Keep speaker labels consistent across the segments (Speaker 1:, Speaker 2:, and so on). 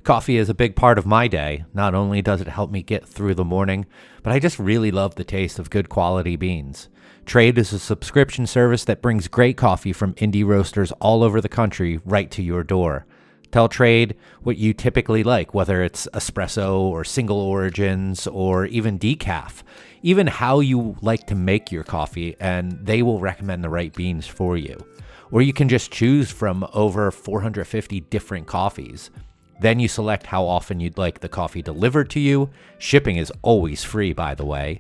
Speaker 1: Coffee is a big part of my day. Not only does it help me get through the morning, but I just really love the taste of good quality beans. Trade is a subscription service that brings great coffee from indie roasters all over the country right to your door. Tell Trade what you typically like, whether it's espresso or single origins or even decaf, even how you like to make your coffee, and they will recommend the right beans for you. Or you can just choose from over 450 different coffees. Then you select how often you'd like the coffee delivered to you. Shipping is always free, by the way.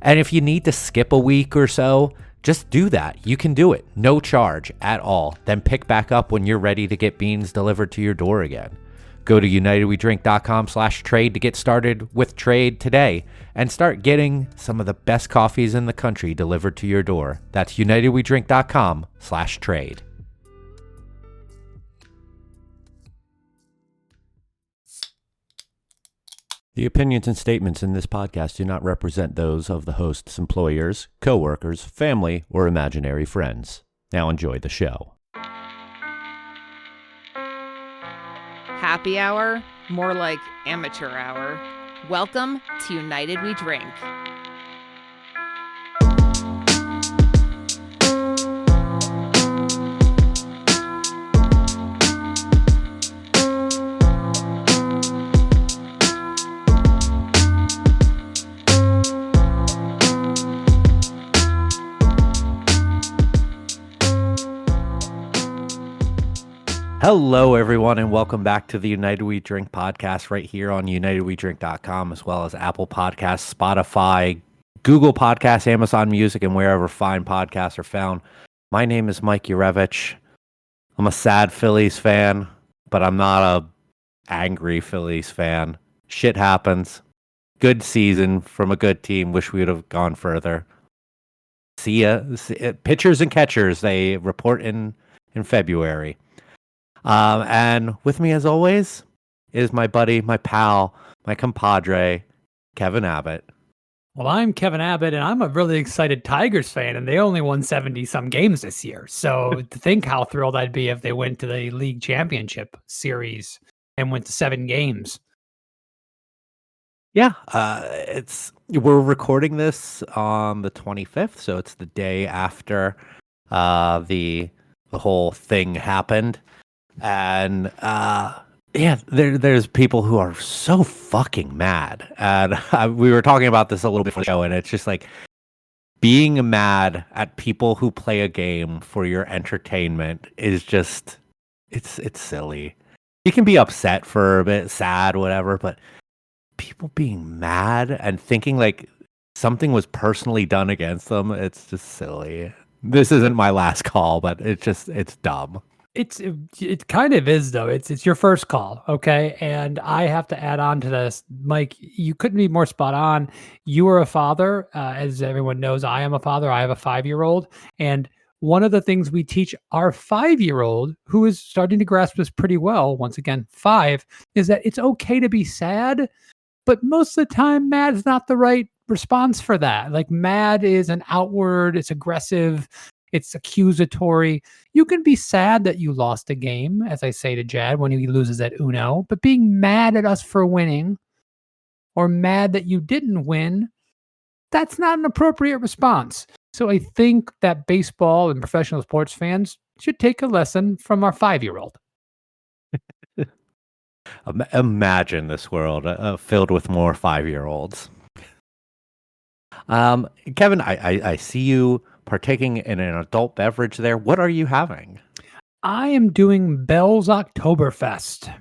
Speaker 1: And if you need to skip a week or so, just do that. You can do it. No charge at all. Then pick back up when you're ready to get beans delivered to your door again. Go to unitedwedrink.com/trade to get started with Trade today and start getting some of the best coffees in the country delivered to your door. That's unitedwedrink.com/trade. The opinions and statements in this podcast do not represent those of the host's employers, co-workers, family, or imaginary friends. Now enjoy the show.
Speaker 2: Happy hour? More like amateur hour. Welcome to United We Drink.
Speaker 1: Hello, everyone, and welcome back to the United We Drink podcast right here on unitedwedrink.com, as well as Apple Podcasts, Spotify, Google Podcasts, Amazon Music, and wherever fine podcasts are found. My name is Mike Urevich. I'm a sad Phillies fan, but I'm not a angry Phillies fan. Shit happens. Good season from a good team. Wish we would have gone further. See ya. Pitchers and catchers, they report in February. And with me, as always, is my buddy, my pal, my compadre, Kevin Abbott.
Speaker 3: Well, I'm Kevin Abbott, and I'm a really excited Tigers fan, and they only won 70-some games this year. So to think how thrilled I'd be if they went to the league championship series and went to 7 games.
Speaker 1: Yeah, we're recording this on the 25th, so it's the day after the whole thing happened. And there's people who are so fucking mad. And we were talking about this a little bit before the show, and it's just like being mad at people who play a game for your entertainment is just it's silly. You can be upset for a bit, sad, whatever, but people being mad and thinking like something was personally done against them, it's just silly. This isn't my last call, but it's dumb.
Speaker 3: It kind of is, though. It's your first call, okay? And I have to add on to this, Mike. You couldn't be more spot on. You are a father, as everyone knows. I am a father. I have a 5-year-old, and one of the things we teach our 5-year-old, who is starting to grasp this pretty well, once again, 5, is that it's okay to be sad, but most of the time, mad is not the right response for that. Like, mad is an outward, it's aggressive. It's accusatory. You can be sad that you lost a game, as I say to Jad when he loses at Uno, but being mad at us for winning or mad that you didn't win, that's not an appropriate response. So I think that baseball and professional sports fans should take a lesson from our 5-year-old.
Speaker 1: Imagine this world filled with more 5-year-olds. Kevin, I see you partaking in an adult beverage there. What are you having?
Speaker 3: I am doing Bell's Oktoberfest.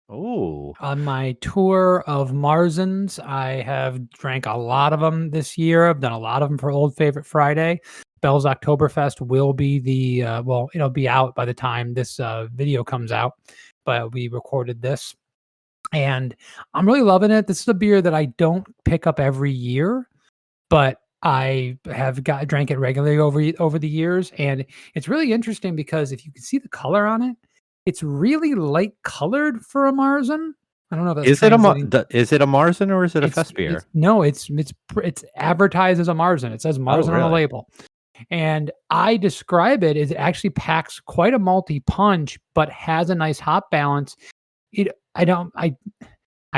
Speaker 1: Oh.
Speaker 3: On my tour of Marzens, I have drank a lot of them this year. I've done a lot of them for Old Favorite Friday. Bell's Oktoberfest will be it'll be out by the time this video comes out, but we recorded this. And I'm really loving it. This is a beer that I don't pick up every year, but I have drank it regularly over the years, and it's really interesting because if you can see the color on it, it's really light colored for a Marzen. I don't know if that's
Speaker 1: is it a Marzen or is it a fest beer?
Speaker 3: No, it's advertised as a Marzen. It says Marzen on the label, and I describe it as it actually packs quite a malty punch, but has a nice hop balance. I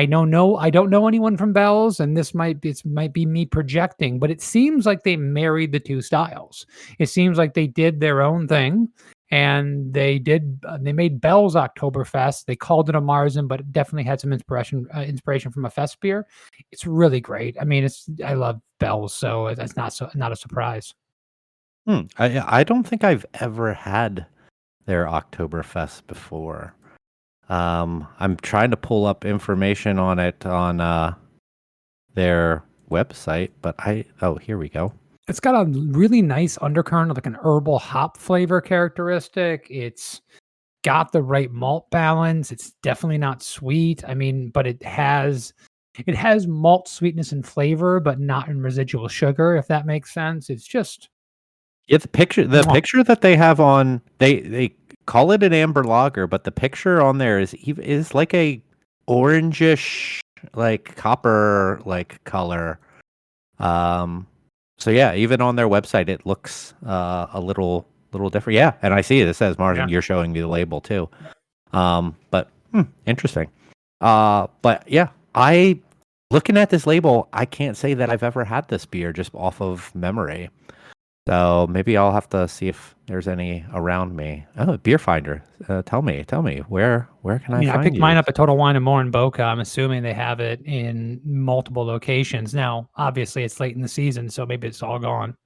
Speaker 3: don't know. I don't know anyone from Bell's, and this might be me projecting, but it seems like they married the two styles. It seems like they did their own thing, and they made Bell's Oktoberfest. They called it a Marzen, but it definitely had some inspiration from a Fest beer. It's really great. I mean, I love Bell's, so that's not a surprise.
Speaker 1: I don't think I've ever had their Oktoberfest before. I'm trying to pull up information on it on their website, but here we go.
Speaker 3: It's got a really nice undercurrent of like an herbal hop flavor characteristic. It's got the right malt balance. It's definitely not sweet. I mean, but it has malt sweetness and flavor, but not in residual sugar, if that makes sense. It's just
Speaker 1: Yeah, the picture that they have on they call it an amber lager, but the picture on there is like a orangish, like copper like color. Um, so yeah, even on their website, it looks a little different. Yeah, and I see it. It says
Speaker 3: yeah.
Speaker 1: Martin. You're showing me the label too. But interesting. But yeah, I looking at this label, I can't say that I've ever had this beer just off of memory. So maybe I'll have to see if there's any around me. Oh, Beer Finder. Tell me, where can
Speaker 3: I
Speaker 1: I
Speaker 3: mean, I
Speaker 1: find
Speaker 3: picked mine
Speaker 1: these?
Speaker 3: up at Total Wine and More in Boca. I'm assuming they have it in multiple locations. Now, obviously, it's late in the season, so maybe it's all gone.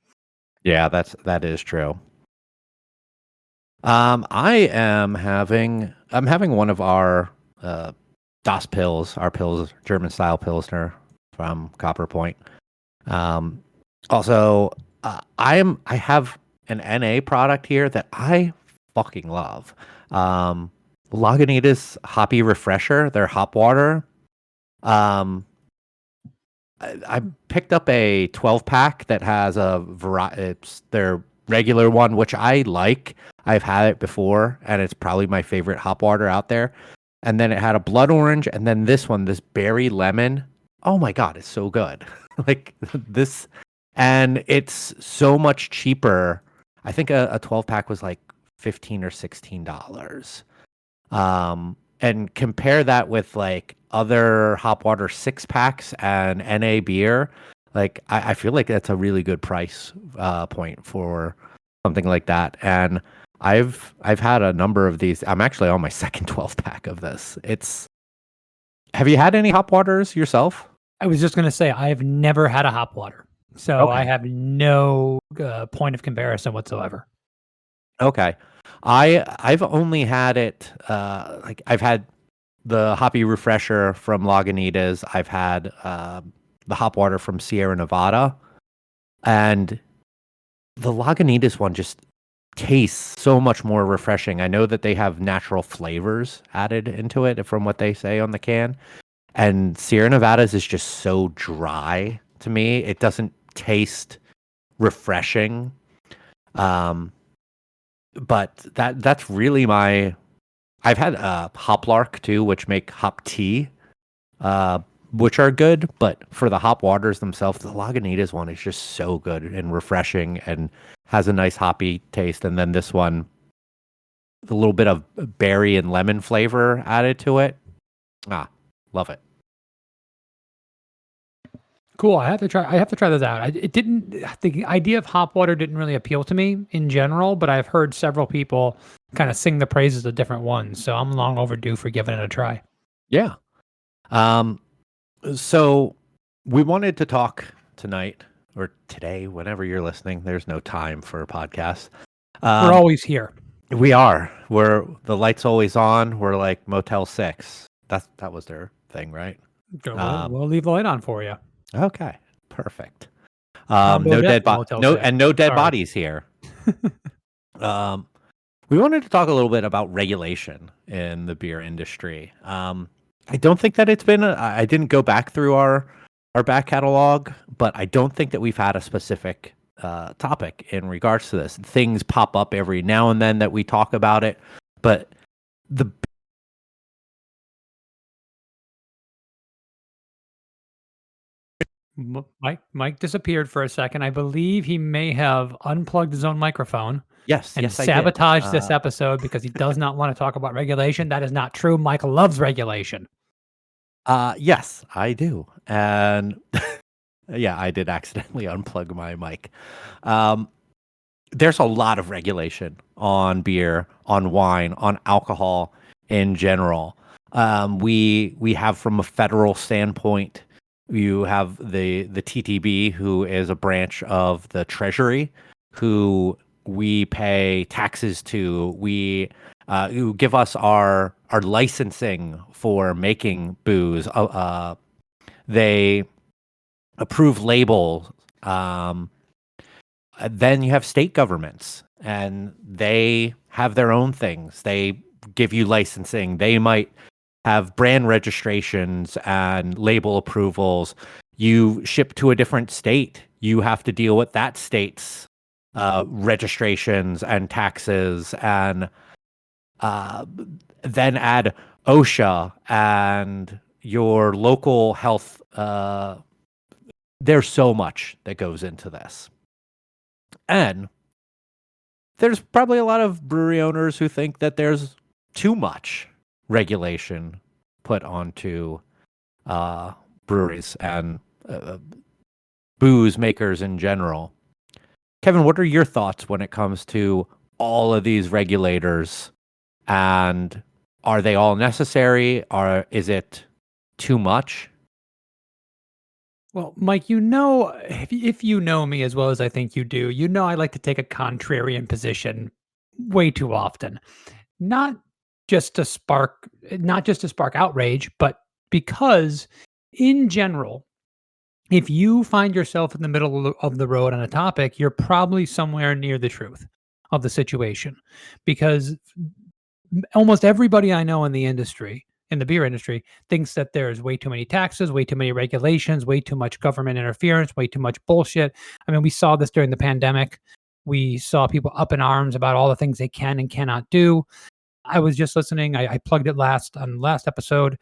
Speaker 1: Yeah, that is true. I'm having one of our Das Pils, our Pils, German style Pilsner from Copper Point. Um, also, I have an NA product here that I fucking love. Um, Lagunitas Hoppy Refresher, their hop water. Um, I picked up a 12 pack that has a variety. It's their regular one, which I like. I've had it before, and it's probably my favorite hop water out there. And then it had a blood orange, and then this one, this berry lemon. Oh my god, it's so good! Like this, and it's so much cheaper. I think a 12 pack was like $15 or $16. And compare that with like other hop water 6 packs and NA beer. Like I feel like that's a really good price point for something like that. And I've had a number of these. I'm actually on my second 12 pack of this. Have you had any hop waters yourself?
Speaker 3: I was just going to say, I have never had a hop water, so I
Speaker 1: Okay.
Speaker 3: have no point of comparison whatsoever.
Speaker 1: Okay. I've only had it like I've had the hoppy refresher from Lagunitas. I've had the hop water from Sierra Nevada, and the Lagunitas one just tastes so much more refreshing. I know that they have natural flavors added into it from what they say on the can, and Sierra Nevada's is just so dry to me. It doesn't taste refreshing. Um, but that's really my. I've had Hoplark too, which make hop tea, uh, which are good. But for the hop waters themselves, the Lagunitas one is just so good and refreshing and has a nice hoppy taste. And then this one, a little bit of berry and lemon flavor added to it. Ah, love it.
Speaker 3: Cool. I have to try those out. It didn't. The idea of hop water didn't really appeal to me in general, but I've heard several people kind of sing the praises of different ones. So I'm long overdue for giving it a try.
Speaker 1: Yeah. Um, so we wanted to talk tonight or today, whenever you're listening. There's no time for a podcast.
Speaker 3: We're always here.
Speaker 1: We are. We're the lights always on. We're like Motel 6. That was their thing, right?
Speaker 3: Good.
Speaker 1: Um,
Speaker 3: We'll leave the light on for you.
Speaker 1: okay. Perfect.
Speaker 3: Tom
Speaker 1: No
Speaker 3: Bodett
Speaker 1: dead
Speaker 3: from Motel 6.
Speaker 1: no dead
Speaker 3: Sorry.
Speaker 1: bodies here. um, we wanted to talk a little bit about regulation in the beer industry. I don't think that it's been I didn't go back through our back catalog, but I don't think that we've had a specific topic in regards to this. Things pop up every now and then that we talk about it, but the
Speaker 3: Mike disappeared for a second. I believe he may have unplugged his own microphone
Speaker 1: Yes,
Speaker 3: and
Speaker 1: yes, I did.
Speaker 3: sabotaged this episode because he does not want to talk about regulation. That is not true. Mike loves regulation.
Speaker 1: Yes, I do. And yeah, I did accidentally unplug my mic. Um, there's a lot of regulation on beer, on wine, on alcohol in general. We have from a federal standpoint, you have the TTB, who is a branch of the Treasury, who we pay taxes to. Who give us our licensing for making booze. They approve labels. Um, then you have state governments, and they have their own things. They give you licensing. They might have brand registrations and label approvals. You ship to a different state, you have to deal with that state's registrations and taxes, and uh, then add OSHA and your local health. There's so much that goes into this. And there's probably a lot of brewery owners who think that there's too much regulation put onto breweries and booze makers in general. Kevin, what are your thoughts when it comes to all of these regulators, and are they all necessary, or is it too much?
Speaker 3: Well, Mike, if you know me as well as I think you do, I like to take a contrarian position way too often. Not not just to spark outrage, but because in general, if you find yourself in the middle of the road on a topic, you're probably somewhere near the truth of the situation. Because almost everybody I know in the industry, in the beer industry, thinks that there's way too many taxes, way too many regulations, way too much government interference, way too much bullshit. I mean, we saw this during the pandemic. We saw people up in arms about all the things they can and cannot do. I was just listening. I plugged it last episode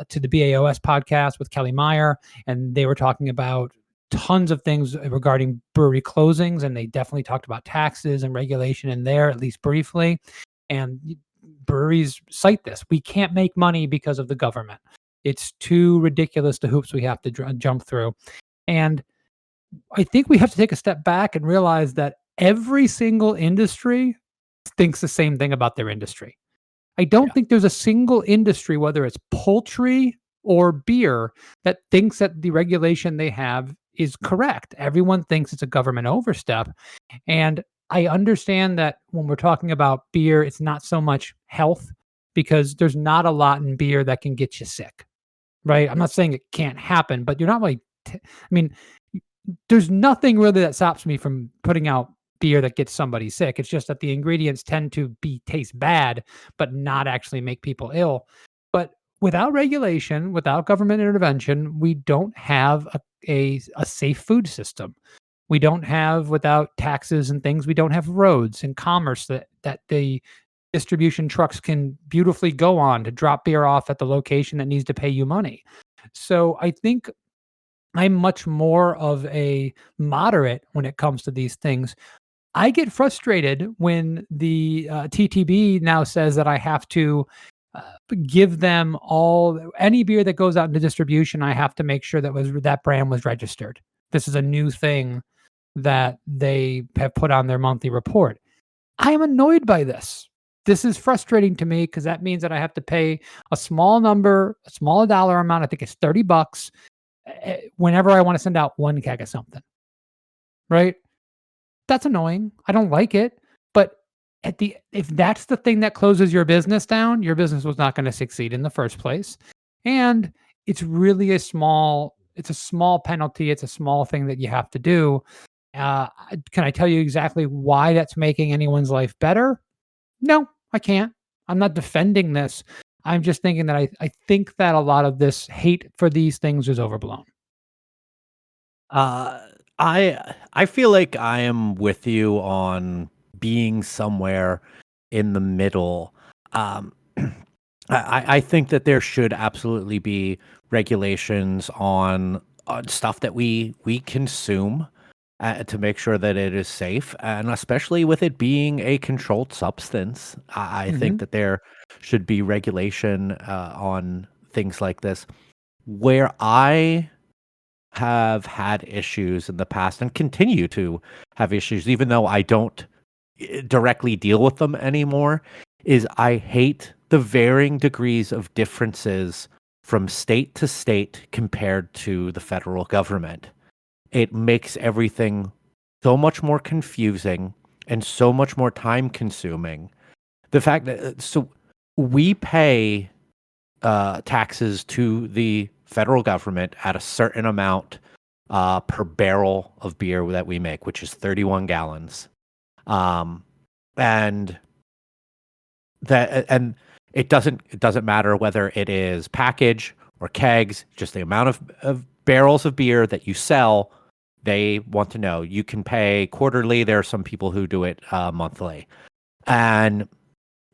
Speaker 3: to the BAOS podcast with Kelly Meyer, and they were talking about tons of things regarding brewery closings, and they definitely talked about taxes and regulation in there, at least briefly. And breweries cite this: we can't make money because of the government. It's too ridiculous the hoops we have to jump through. And I think we have to take a step back and realize that every single industry thinks the same thing about their industry. I don't think there's a single industry, whether it's poultry or beer, that thinks that the regulation they have is correct. Everyone thinks it's a government overstep. And I understand that when we're talking about beer, it's not so much health because there's not a lot in beer that can get you sick, right? I'm not saying it can't happen, but you're not like, I mean, there's nothing really that stops me from putting out beer that gets somebody sick. It's just that the ingredients tend to taste bad, but not actually make people ill. But without regulation, without government intervention, we don't have a safe food system. We don't have, without taxes and things, we don't have roads and commerce that the distribution trucks can beautifully go on to drop beer off at the location that needs to pay you money. So I think I'm much more of a moderate when it comes to these things. I get frustrated when the TTB now says that I have to uh, give them any beer that goes out into distribution. I have to make sure that brand was registered. This is a new thing that they have put on their monthly report. I am annoyed by this. This is frustrating to me because that means that I have to pay a small dollar amount. I think it's $30 whenever I want to send out one keg of something. Right? That's annoying. I don't like it. But if that's the thing that closes your business down, your business was not going to succeed in the first place. And it's really it's a small penalty. It's a small thing that you have to do. Can I tell you exactly why that's making anyone's life better? No, I can't. I'm not defending this. I'm just thinking that I think that a lot of this hate for these things is overblown.
Speaker 1: Uh, I feel like I am with you on being somewhere in the middle. Um, I think that there should absolutely be regulations on on stuff that we consume to make sure that it is safe, and especially with it being a controlled substance, I think
Speaker 3: Mhm.
Speaker 1: that there should be regulation on things like this. Where I have had issues in the past and continue to have issues, even though I don't directly deal with them anymore, is I hate the varying degrees of differences from state to state compared to the federal government. It makes everything so much more confusing and so much more time consuming. The fact that so we pay taxes to the federal government at a certain amount per barrel of beer that we make, which is 31 gallons. Um, and and it doesn't matter whether it is package or kegs, just the amount of barrels of beer that you sell. They want to know. You can pay quarterly. There are some people who do it monthly. And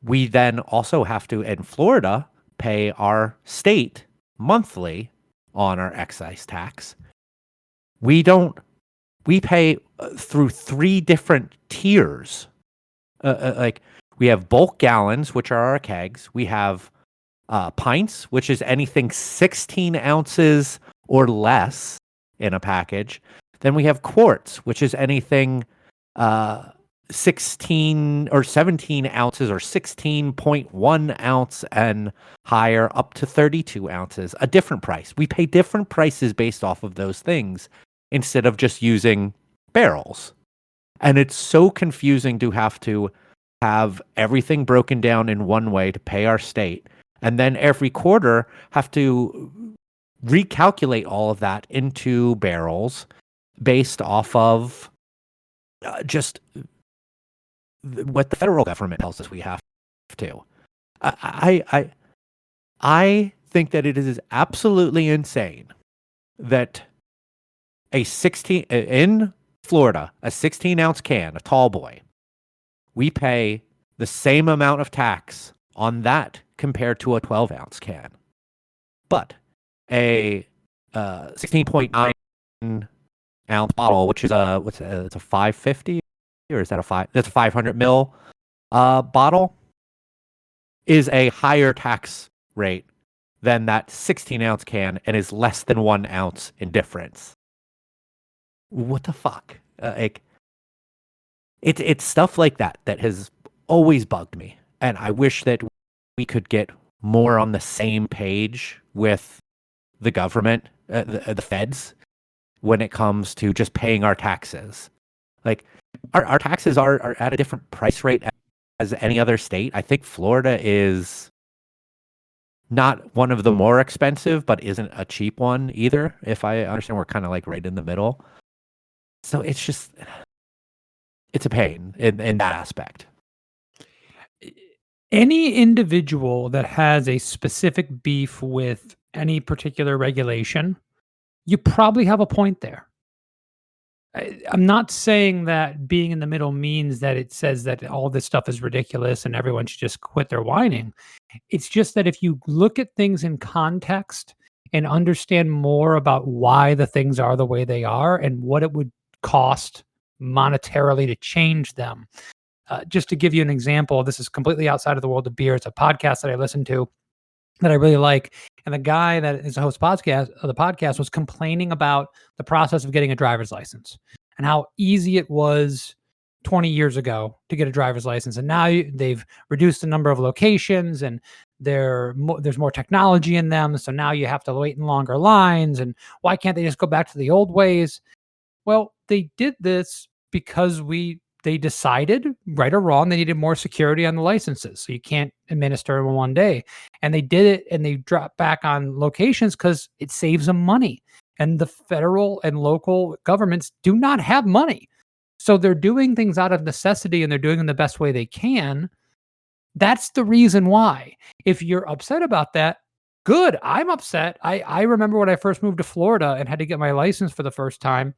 Speaker 1: we then also have to, in Florida, pay our state monthly on our excise tax. We don't, we pay through three different tiers. Like we have bulk gallons, which are our kegs. We have pints, which is anything 16 ounces or less in a package. Then we have quarts, which is anything uh, 16 or 17 ounces or 16.1 ounce and higher up to 32 ounces, a different price. We pay different prices based off of those things instead of just using barrels. And it's so confusing to have everything broken down in one way to pay our state. And then every quarter have to recalculate all of that into barrels based off of just what the federal government tells us we have to. I I think that it is absolutely insane that a 16 in Florida, a 16-ounce can, a tall boy, we pay the same amount of tax on that compared to a 12-ounce can. But a 16.9-ounce bottle, which is it's a 550, or is that a five? That's a 500 mil bottle, is a higher tax rate than that 16-ounce can and is less than 1 ounce in difference. What the fuck? Like it's stuff like that that has always bugged me, and I wish that we could get more on the same page with the government, the feds, when it comes to just paying our taxes. Like our taxes are at a different price rate as any other state. I think Florida is not one of the more expensive, but isn't a cheap one either. If I understand, we're kind of like right in the middle. So it's a pain in that aspect.
Speaker 3: Any individual that has a specific beef with any particular regulation, you probably have a point there. I'm not saying that being in the middle means that it says that all this stuff is ridiculous and everyone should just quit their whining. It's just that if you look at things in context and understand more about why the things are the way they are and what it would cost monetarily to change them. Just to give you an example, this is completely outside of the world of beer. It's a podcast that I listen to that I really like. And the guy that is the host podcast of the podcast was complaining about the process of getting a driver's license and how easy it was 20 years ago to get a driver's license. And now they've reduced the number of locations and there's more technology in them. So now you have to wait in longer lines. And why can't they just go back to the old ways? Well, they did this because they decided, right or wrong, they needed more security on the licenses. So you can't administer them in one day. And they did it and they dropped back on locations because it saves them money. And the federal and local governments do not have money. So they're doing things out of necessity and they're doing them the best way they can. That's the reason why. If you're upset about that, good. I'm upset. I remember when I first moved to Florida and had to get my license for the first time.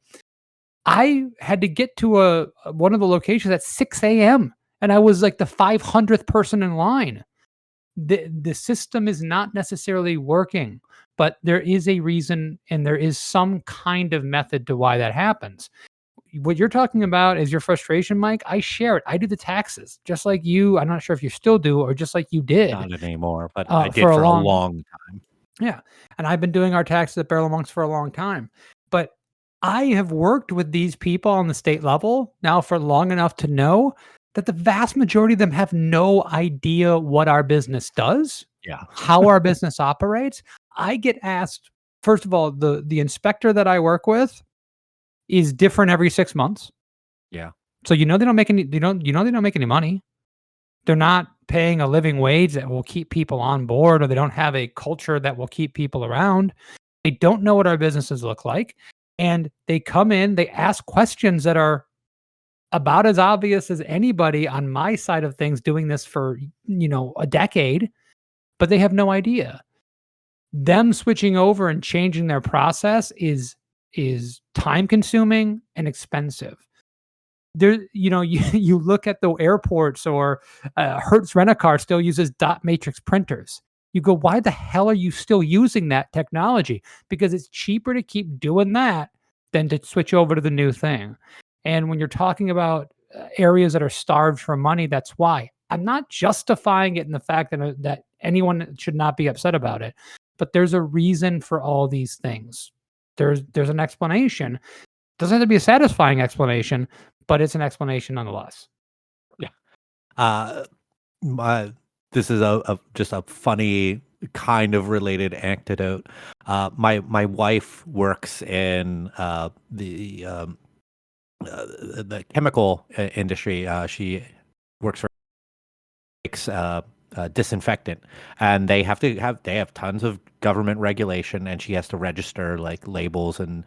Speaker 3: I had to get to one of the locations at 6 a.m. and I was like the 500th person in line. The system is not necessarily working but there is a reason and there is some kind of method to why that happens. What you're talking about is your frustration, Mike. I share it. I do the taxes just like you. I'm not sure if you still do or just like you did
Speaker 1: Not anymore, but I
Speaker 3: for
Speaker 1: did
Speaker 3: a
Speaker 1: for a
Speaker 3: long.
Speaker 1: long time.
Speaker 3: Yeah. And I've been doing our taxes at Barrel of Monks for a long time. But I have worked with these people on the state level now for long enough to know that the vast majority of them have no idea what our business does,
Speaker 1: Yeah.
Speaker 3: how our business operates. I get asked, first of all, the inspector that I work with is different every 6 months.
Speaker 1: Yeah.
Speaker 3: So they don't make any they don't make any money. They're not paying a living wage that will keep people on board, or they don't have a culture that will keep people around. They don't know what our businesses look like. And they come in, they ask questions that are about as obvious as anybody on my side of things doing this for, a decade, but they have no idea. Them switching over and changing their process is time consuming and expensive. There, you look at the airports or Hertz Rent-A-Car still uses dot matrix printers. You go, why the hell are you still using that technology? Because it's cheaper to keep doing that than to switch over to the new thing. And when you're talking about areas that are starved for money, that's why. I'm not justifying it in the fact that anyone should not be upset about it, but there's a reason for all these things. There's an explanation. Doesn't have to be a satisfying explanation, but it's an explanation nonetheless.
Speaker 1: Yeah. This is just a funny kind of related anecdote. My wife works in the chemical industry. She works for disinfectant, and they have tons of government regulation, and she has to register like labels and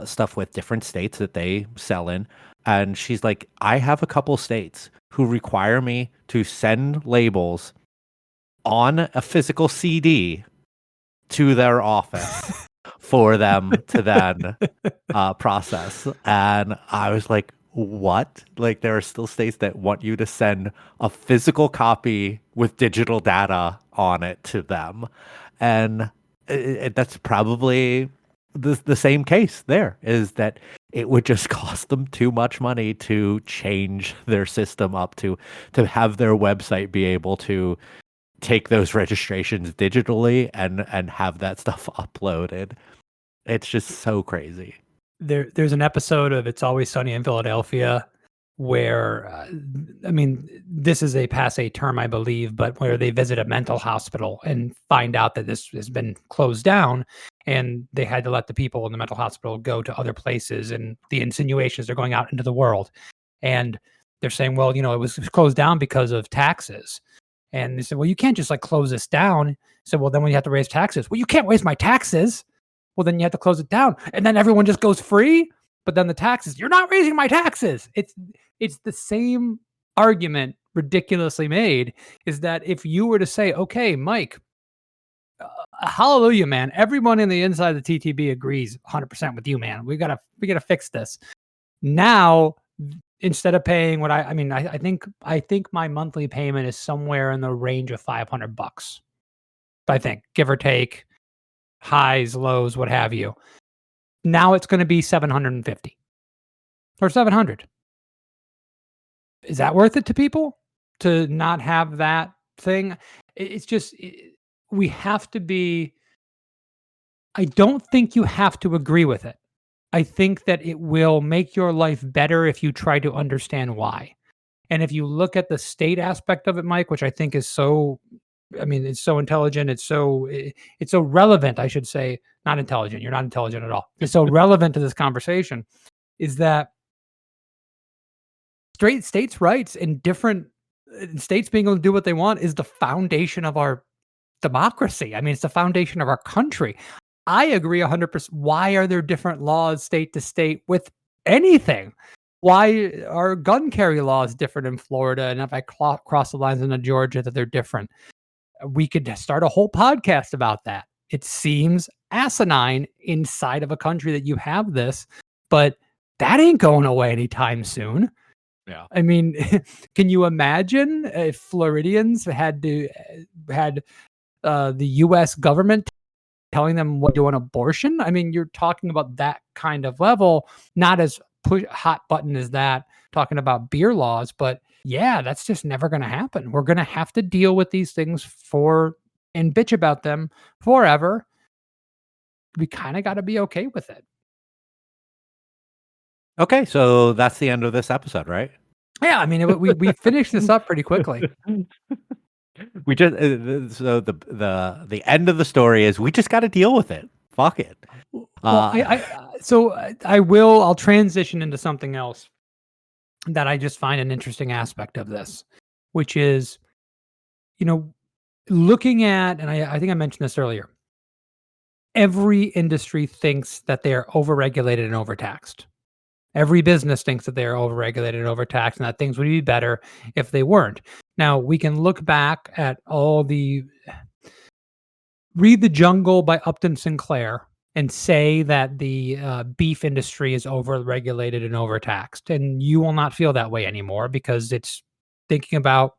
Speaker 1: stuff with different states that they sell in. And she's like, I have a couple states who require me to send labels on a physical CD to their office for them to then process. And I was like, what? Like, there are still states that want you to send a physical copy with digital data on it to them. And that's probably the same case there, is that it would just cost them too much money to change their system up to have their website be able to take those registrations digitally and have that stuff uploaded. It's just so crazy.
Speaker 3: There's an episode of It's Always Sunny in Philadelphia where, this is a passé term, I believe, but where they visit a mental hospital and find out that this has been closed down, and they had to let the people in the mental hospital go to other places, and the insinuations they're going out into the world. And they're saying, well, it was closed down because of taxes. And they said, well, you can't just like close this down. So, well, then when you have to raise taxes, well, you can't raise my taxes. Well, then you have to close it down, and then everyone just goes free. But then the taxes, you're not raising my taxes. It's the same argument ridiculously made, is that if you were to say, okay, Mike, hallelujah, man, everyone in the inside of the TTB agrees 100% with you, man. We gotta fix this. Now, instead of paying what I think my monthly payment is somewhere in the range of $500. I think, give or take, highs, lows, what have you. Now it's going to be 750 or 700. Is that worth it to people to not have that thing? It's just, we have to be, I don't think you have to agree with it. I think that it will make your life better if you try to understand why. And if you look at the state aspect of it, Mike, which I think is so, it's so intelligent. It's so relevant, I should say, not intelligent. You're not intelligent at all. It's so relevant to this conversation, is that states' rights and different states being able to do what they want is the foundation of our democracy. It's the foundation of our country. I agree 100%. Why are there different laws state to state with anything? Why are gun carry laws different in Florida? And if I cross the lines into Georgia, that they're different? We could start a whole podcast about that. It seems asinine inside of a country that you have this, but that ain't going away anytime soon.
Speaker 1: Yeah.
Speaker 3: Can you imagine if Floridians had the U.S. government telling them what you want abortion. I mean, you're talking about that kind of level, not as hot button as that, talking about beer laws, but yeah, that's just never going to happen. We're going to have to deal with these things and bitch about them forever. We kind of got to be okay with it.
Speaker 1: Okay, so that's the end of this episode, right?
Speaker 3: Yeah, I mean, we finished this up pretty quickly.
Speaker 1: We just so the end of the story is we just got to deal with it. Fuck it.
Speaker 3: Well, I'll transition into something else that I just find an interesting aspect of this, which is, looking at, and I think I mentioned this earlier, every industry thinks that they are overregulated and overtaxed. Every business thinks that they are overregulated and overtaxed and that things would be better if they weren't. Now, we can look back at read The Jungle by Upton Sinclair and say that the beef industry is overregulated and overtaxed. And you will not feel that way anymore because it's thinking about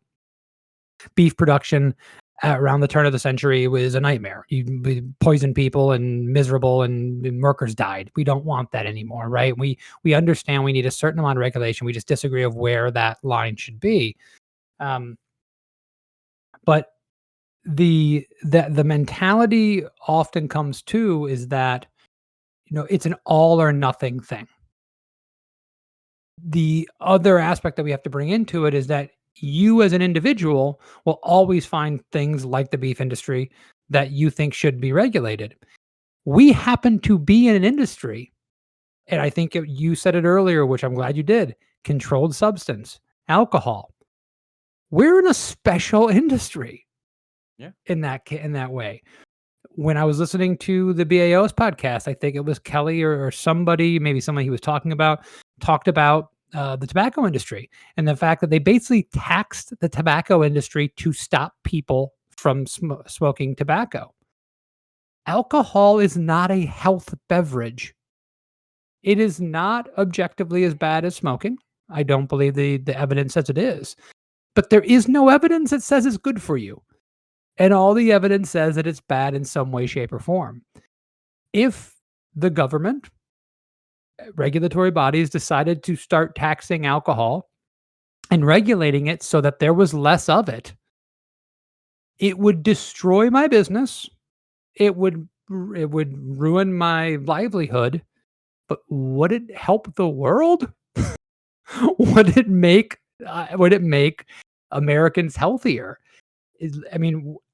Speaker 3: beef production around the turn of the century was a nightmare. You poison people and miserable and workers died. We don't want that anymore, right? We understand we need a certain amount of regulation. We just disagree of where that line should be. But the mentality often comes to is that it's an all or nothing thing. The other aspect that we have to bring into it is that you as an individual will always find things like the beef industry that you think should be regulated. We happen to be in an industry, and I think you said it earlier, which I'm glad you did, controlled substance, alcohol. We're in a special industry.
Speaker 1: Yeah.
Speaker 3: In that way. When I was listening to the BAO's podcast, I think it was Kelly or somebody, maybe somebody he was talked about the tobacco industry and the fact that they basically taxed the tobacco industry to stop people from smoking tobacco. Alcohol is not a health beverage. It is not objectively as bad as smoking. I don't believe the evidence says it is. But there is no evidence that says it's good for you. And all the evidence says that it's bad in some way, shape, or form. If the government, regulatory bodies decided to start taxing alcohol and regulating it so that there was less of it, it would destroy my business. It would ruin my livelihood. But would it help the world? Would it make Americans healthier?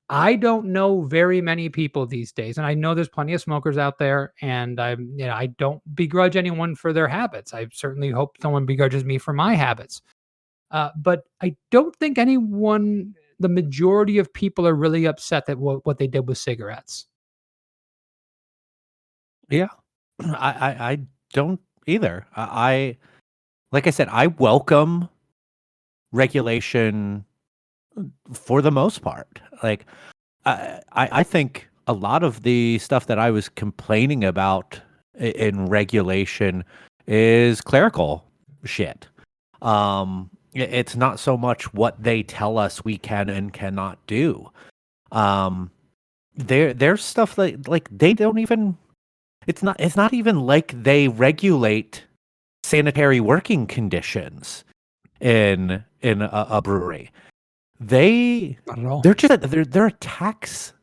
Speaker 3: I don't know very many people these days, and I know there's plenty of smokers out there, and I don't begrudge anyone for their habits. I certainly hope someone begrudges me for my habits. But I don't think the majority of people are really upset that what they did with cigarettes.
Speaker 1: Yeah, I don't either. Like I said, I welcome regulation for the most part. Like, I think a lot of the stuff that I was complaining about in regulation is clerical shit. It's not so much what they tell us we can and cannot do. There's stuff that like they don't even. It's not even like they regulate sanitary working conditions in a brewery.
Speaker 3: Not at all.
Speaker 1: They're a tax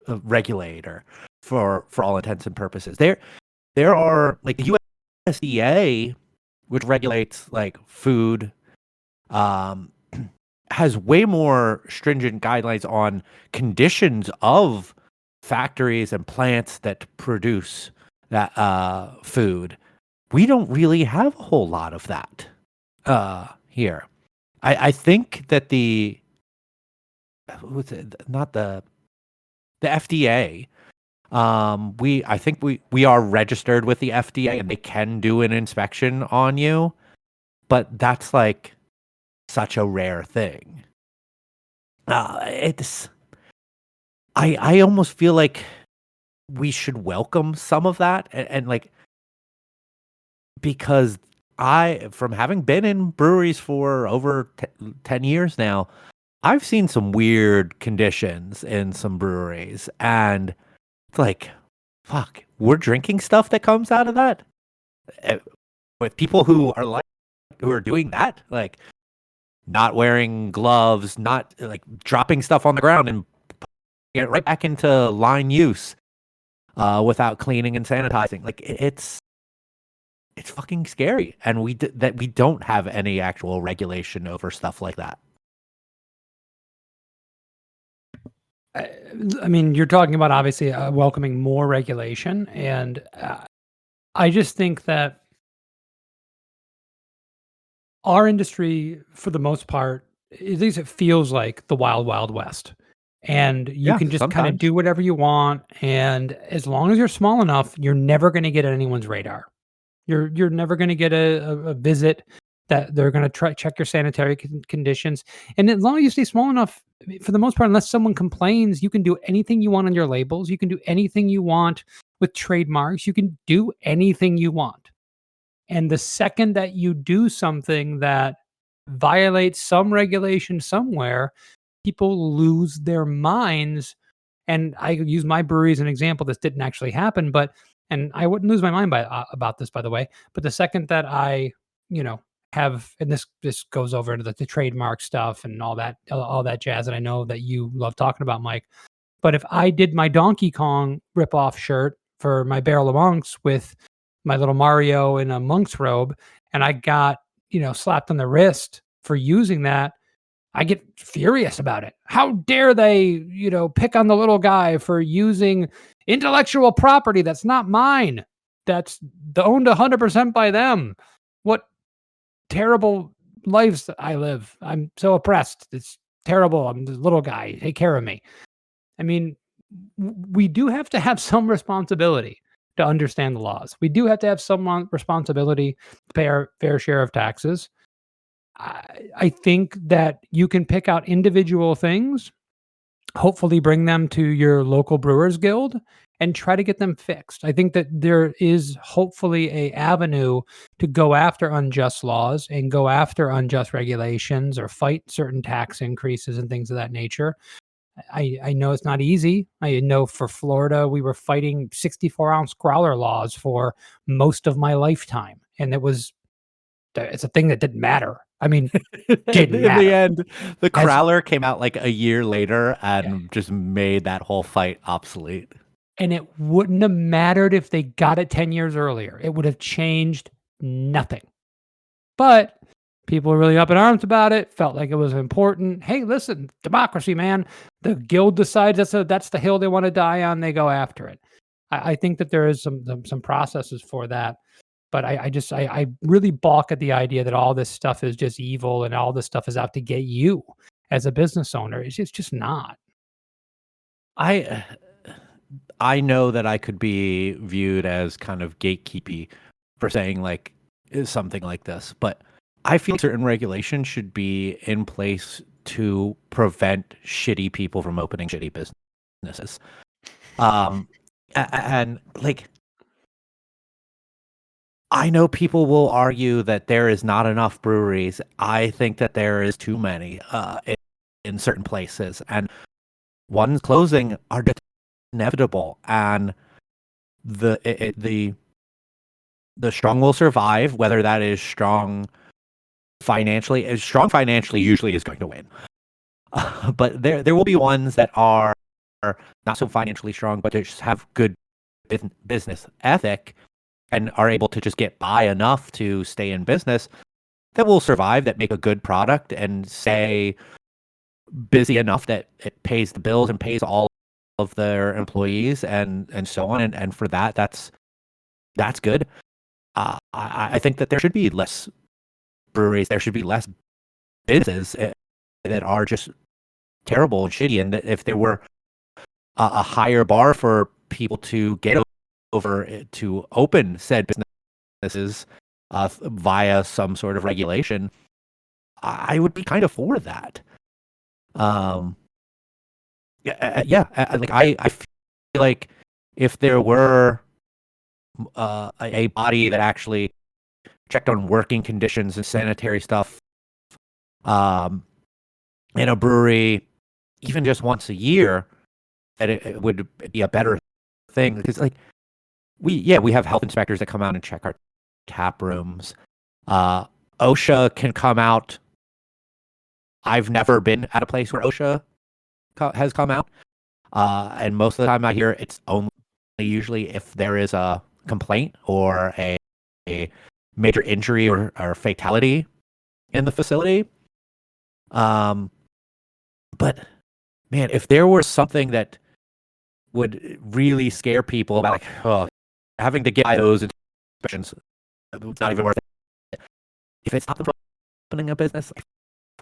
Speaker 1: regulator for all intents and purposes. There are like the USDA, which regulates like food, has way more stringent guidelines on conditions of factories and plants that produce that food. We don't really have a whole lot of that here. I think that not the FDA. I think we are registered with the FDA and they can do an inspection on you, but that's like such a rare thing. I almost feel like we should welcome some of that and like because from having been in breweries for over 10 years now, I've seen some weird conditions in some breweries, and it's like, fuck, we're drinking stuff that comes out of that. Eh, with people who are doing that, like not wearing gloves, not like dropping stuff on the ground and get it right back into line use without cleaning and sanitizing. Like it's fucking scary, and that we don't have any actual regulation over stuff like that.
Speaker 3: I I mean, you're talking about obviously welcoming more regulation, and I just think that our industry, for the most part, at least it feels like the wild, wild west. And you
Speaker 1: Yeah,
Speaker 3: can just kind of
Speaker 1: sometimes.
Speaker 3: do whatever you want. And as long as you're small enough, you're never going to get on anyone's radar. You're never going to get a visit that they're going to try check your sanitary conditions. And as long as you stay small enough, I mean, for the most part, unless someone complains, you can do anything you want on your labels. You can do anything you want with trademarks. You can do anything you want. And the second that you do something that violates some regulation somewhere, people lose their minds. And I use my brewery as an example. This didn't actually happen, but and I wouldn't lose my mind about this, by the way. But the second that I, you know, have and this goes over into the trademark stuff and all that jazz that I know that you love talking about, Mike. But if I did my Donkey Kong ripoff shirt for my Barrel of Monks with my little Mario in a monk's robe, and I got, slapped on the wrist for using that, I get furious about it. How dare they, pick on the little guy for using intellectual property that's not mine, that's owned 100% by them. What terrible lives I live. I'm so oppressed. It's terrible. I'm the little guy. Take care of me. I mean, we do have to have some responsibility to understand the laws. We do have to have some responsibility to pay our fair share of taxes. I think that you can pick out individual things, hopefully bring them to your local brewers guild and try to get them fixed. I think that there is hopefully a avenue to go after unjust laws and go after unjust regulations or fight certain tax increases and things of that nature. I know it's not easy. I know for Florida, we were fighting 64-ounce growler laws for most of my lifetime, and it's a thing that didn't matter. I mean, didn't
Speaker 1: In the
Speaker 3: matter.
Speaker 1: end, the
Speaker 3: As
Speaker 1: Crowler came out like a year later
Speaker 3: Yeah,
Speaker 1: and just made that whole fight obsolete.
Speaker 3: and it wouldn't have mattered if they got it 10 years earlier. It would have changed nothing. But people were really up in arms about it, felt like it was important. Hey, listen, democracy, man. The guild decides that's the hill they want to die on. They go after it. I think that there is some processes for that. But I really balk at the idea that all this stuff is just evil and all this stuff is out to get you as a business owner. It's just not.
Speaker 1: I I know that I could be viewed as kind of gatekeepy for saying like something like this, but I feel like certain regulations should be in place to prevent shitty people from opening shitty businesses. Um, and like I know people will argue that there is not enough breweries. I think that there is too many in certain places, and ones closing are just inevitable. And the strong will survive, whether that is strong financially. As strong financially usually is going to win, but there will be ones that are not so financially strong, but they just have good business ethic and are able to just get by enough to stay in business that will survive, that make a good product and stay busy enough that it pays the bills and pays all of their employees and so on. And for that, that's good. I think that there should be less breweries. There should be less businesses that are just terrible and shitty. And that if there were a higher bar for people to get over to open said businesses via some sort of regulation, I would be kind of for that. Um, like I feel like if there were a body that actually checked on working conditions and sanitary stuff, um, in a brewery, even just once a year, that it would be a better thing. Because like we have health inspectors that come out and check our tap rooms. OSHA can come out. I've never been at a place where OSHA has come out. And most of the time I hear it's only usually if there is a complaint or a major injury or fatality in the facility. But man, if there were something that would really scare people about, like, oh, having to get by those inspections, it's not even worth it. If it's not the opening a business, like,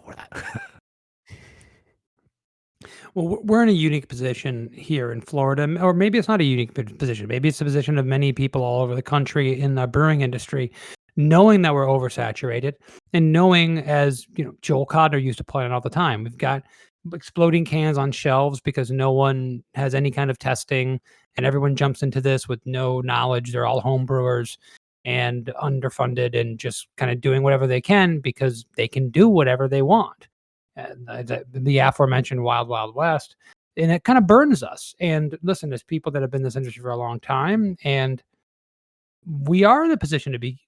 Speaker 1: for that.
Speaker 3: Well, we're in a unique position here in Florida, or maybe it's not a unique position. Maybe it's a position of many people all over the country in the brewing industry, knowing that we're oversaturated and knowing, as you know, Joel Codner used to point out all the time, we've got exploding cans on shelves because no one has any kind of testing, and everyone jumps into this with no knowledge. They're all home brewers and underfunded and just kind of doing whatever they can because they can do whatever they want. The aforementioned Wild Wild West, and it kind of burdens us. And listen, as people that have been in this industry for a long time, and we are in a position to be,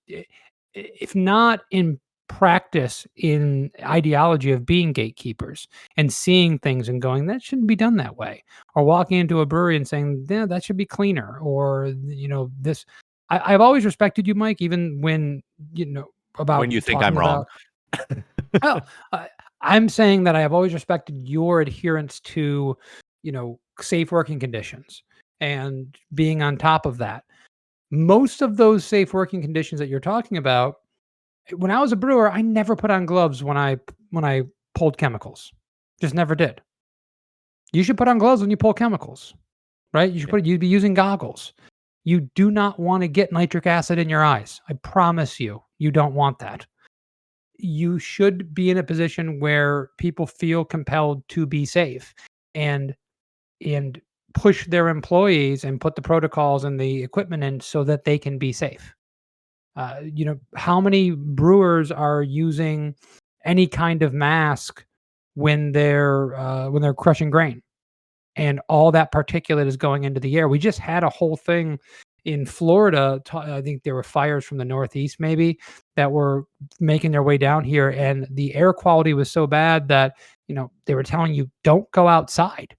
Speaker 3: if not in practice, in ideology of being gatekeepers and seeing things and going, that shouldn't be done that way, or walking into a brewery and saying, yeah, that should be cleaner, or this. I've always respected you, Mike, even when about
Speaker 1: When you think
Speaker 3: talking
Speaker 1: I'm wrong.
Speaker 3: about. Oh, I'm saying that I have always respected your adherence to, safe working conditions and being on top of that. Most of those safe working conditions that you're talking about, when I was a brewer, I never put on gloves when I pulled chemicals. Just never did. You should put on gloves when you pull chemicals, right? You'd be using goggles. You do not want to get nitric acid in your eyes. I promise you, you don't want that. You should be in a position where people feel compelled to be safe and and push their employees and put the protocols and the equipment in so that they can be safe. How many brewers are using any kind of mask when they're crushing grain, and all that particulate is going into the air? We just had a whole thing in Florida. I think there were fires from the Northeast, maybe, that were making their way down here, and the air quality was so bad that they were telling you don't go outside,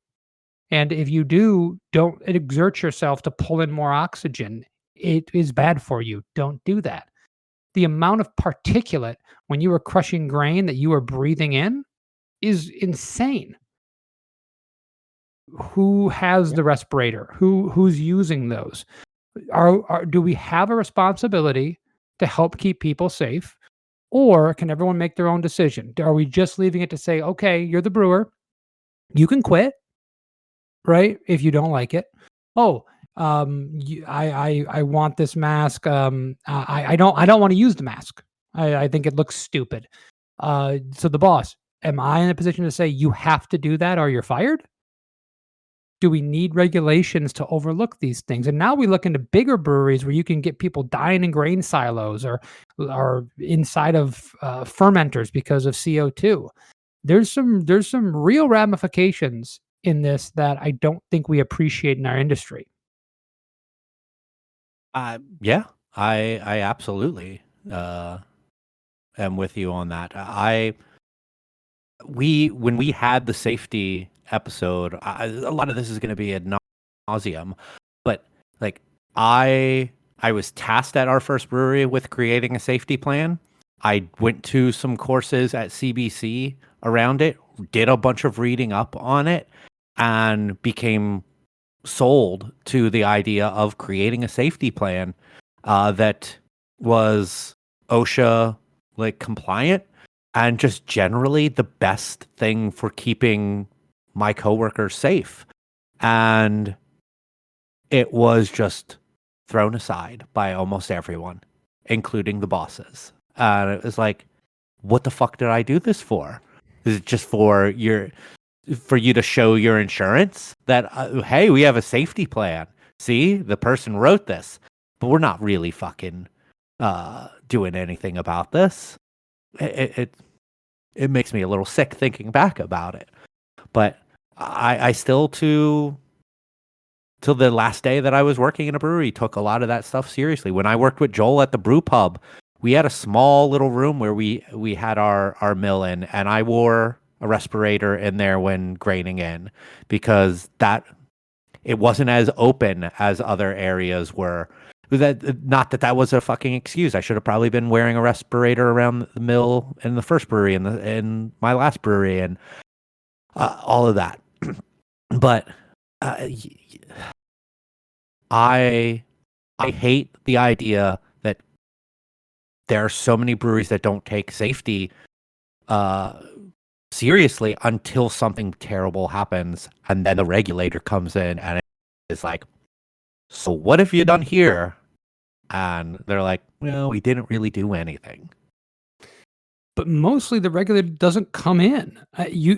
Speaker 3: and if you do, don't exert yourself to pull in more oxygen. It is bad for you. Don't do that. The amount of particulate when you were crushing grain that you were breathing in is insane. Who has the respirator? Who's using those? Do we have a responsibility to help keep people safe, or can everyone make their own decision? Are we just leaving it to say, okay, you're the brewer, you can quit, right, if you don't like it? Oh, I want this mask. I don't want to use the mask. I think it looks stupid. So the boss, am I in a position to say you have to do that or you're fired? Do we need regulations to overlook these things? And now we look into bigger breweries where you can get people dying in grain silos or inside of fermenters because of CO2. There's some real ramifications in this that I don't think we appreciate in our industry.
Speaker 1: Yeah, I absolutely am with you on that. When we had the safety episode, a lot of this is going to be ad nauseum, but like I was tasked at our first brewery with creating a safety plan. I went to some courses at CBC around it, did a bunch of reading up on it, and became sold to the idea of creating a safety plan that was OSHA like compliant and just generally the best thing for keeping my coworkers safe. And it was just thrown aside by almost everyone, including the bosses. And it was like, what the fuck did I do this for? Is it just for you to show your insurance that, hey, we have a safety plan. See, the person wrote this, but we're not really fucking doing anything about this. It it makes me a little sick thinking back about it. But I still till the last day that I was working in a brewery took a lot of that stuff seriously. When I worked with Joel at the brew pub, we had a small little room where we had our mill in, and I wore a respirator in there when graining in, because that it wasn't as open as other areas were. That, not that that was a fucking excuse. I should have probably been wearing a respirator around the mill in the first brewery and in my last brewery, and all of that. But I hate the idea that there are so many breweries that don't take safety seriously until something terrible happens, and then the regulator comes in and it's like, so what have you done here? And they're like, well, we didn't really do anything.
Speaker 3: But mostly the regulator doesn't come in.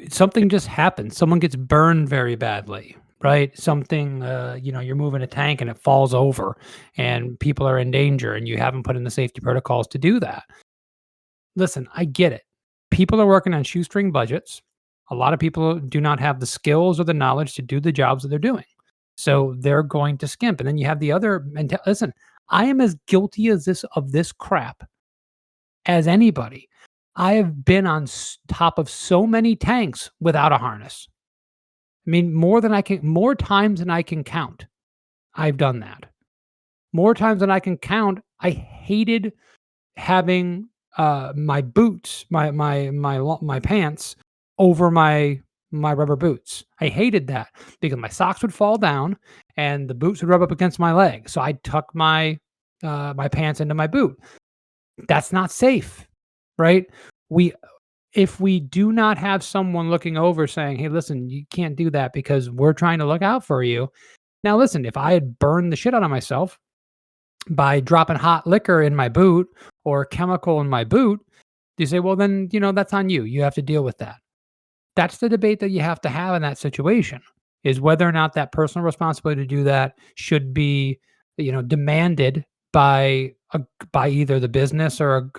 Speaker 3: Something just happens. Someone gets burned very badly, right? Something, you're moving a tank and it falls over, and people are in danger, and you haven't put in the safety protocols to do that. Listen, I get it. People are working on shoestring budgets. A lot of people do not have the skills or the knowledge to do the jobs that they're doing. So they're going to skimp. And then you have the other listen, I am as guilty of this crap as anybody. I have been on top of so many tanks without a harness. I mean, more times than I can count. I've done that. More times than I can count. I hated having my boots, my pants over my rubber boots. I hated that because my socks would fall down and the boots would rub up against my leg. So I'd tuck my pants into my boot. That's not safe, right? If we do not have someone looking over saying, "Hey, listen, you can't do that because we're trying to look out for you." Now, listen, if I had burned the shit out of myself by dropping hot liquor in my boot or chemical in my boot, you say, well, then, that's on you. You have to deal with that. That's the debate that you have to have in that situation, is whether or not that personal responsibility to do that should be, demanded by either the business or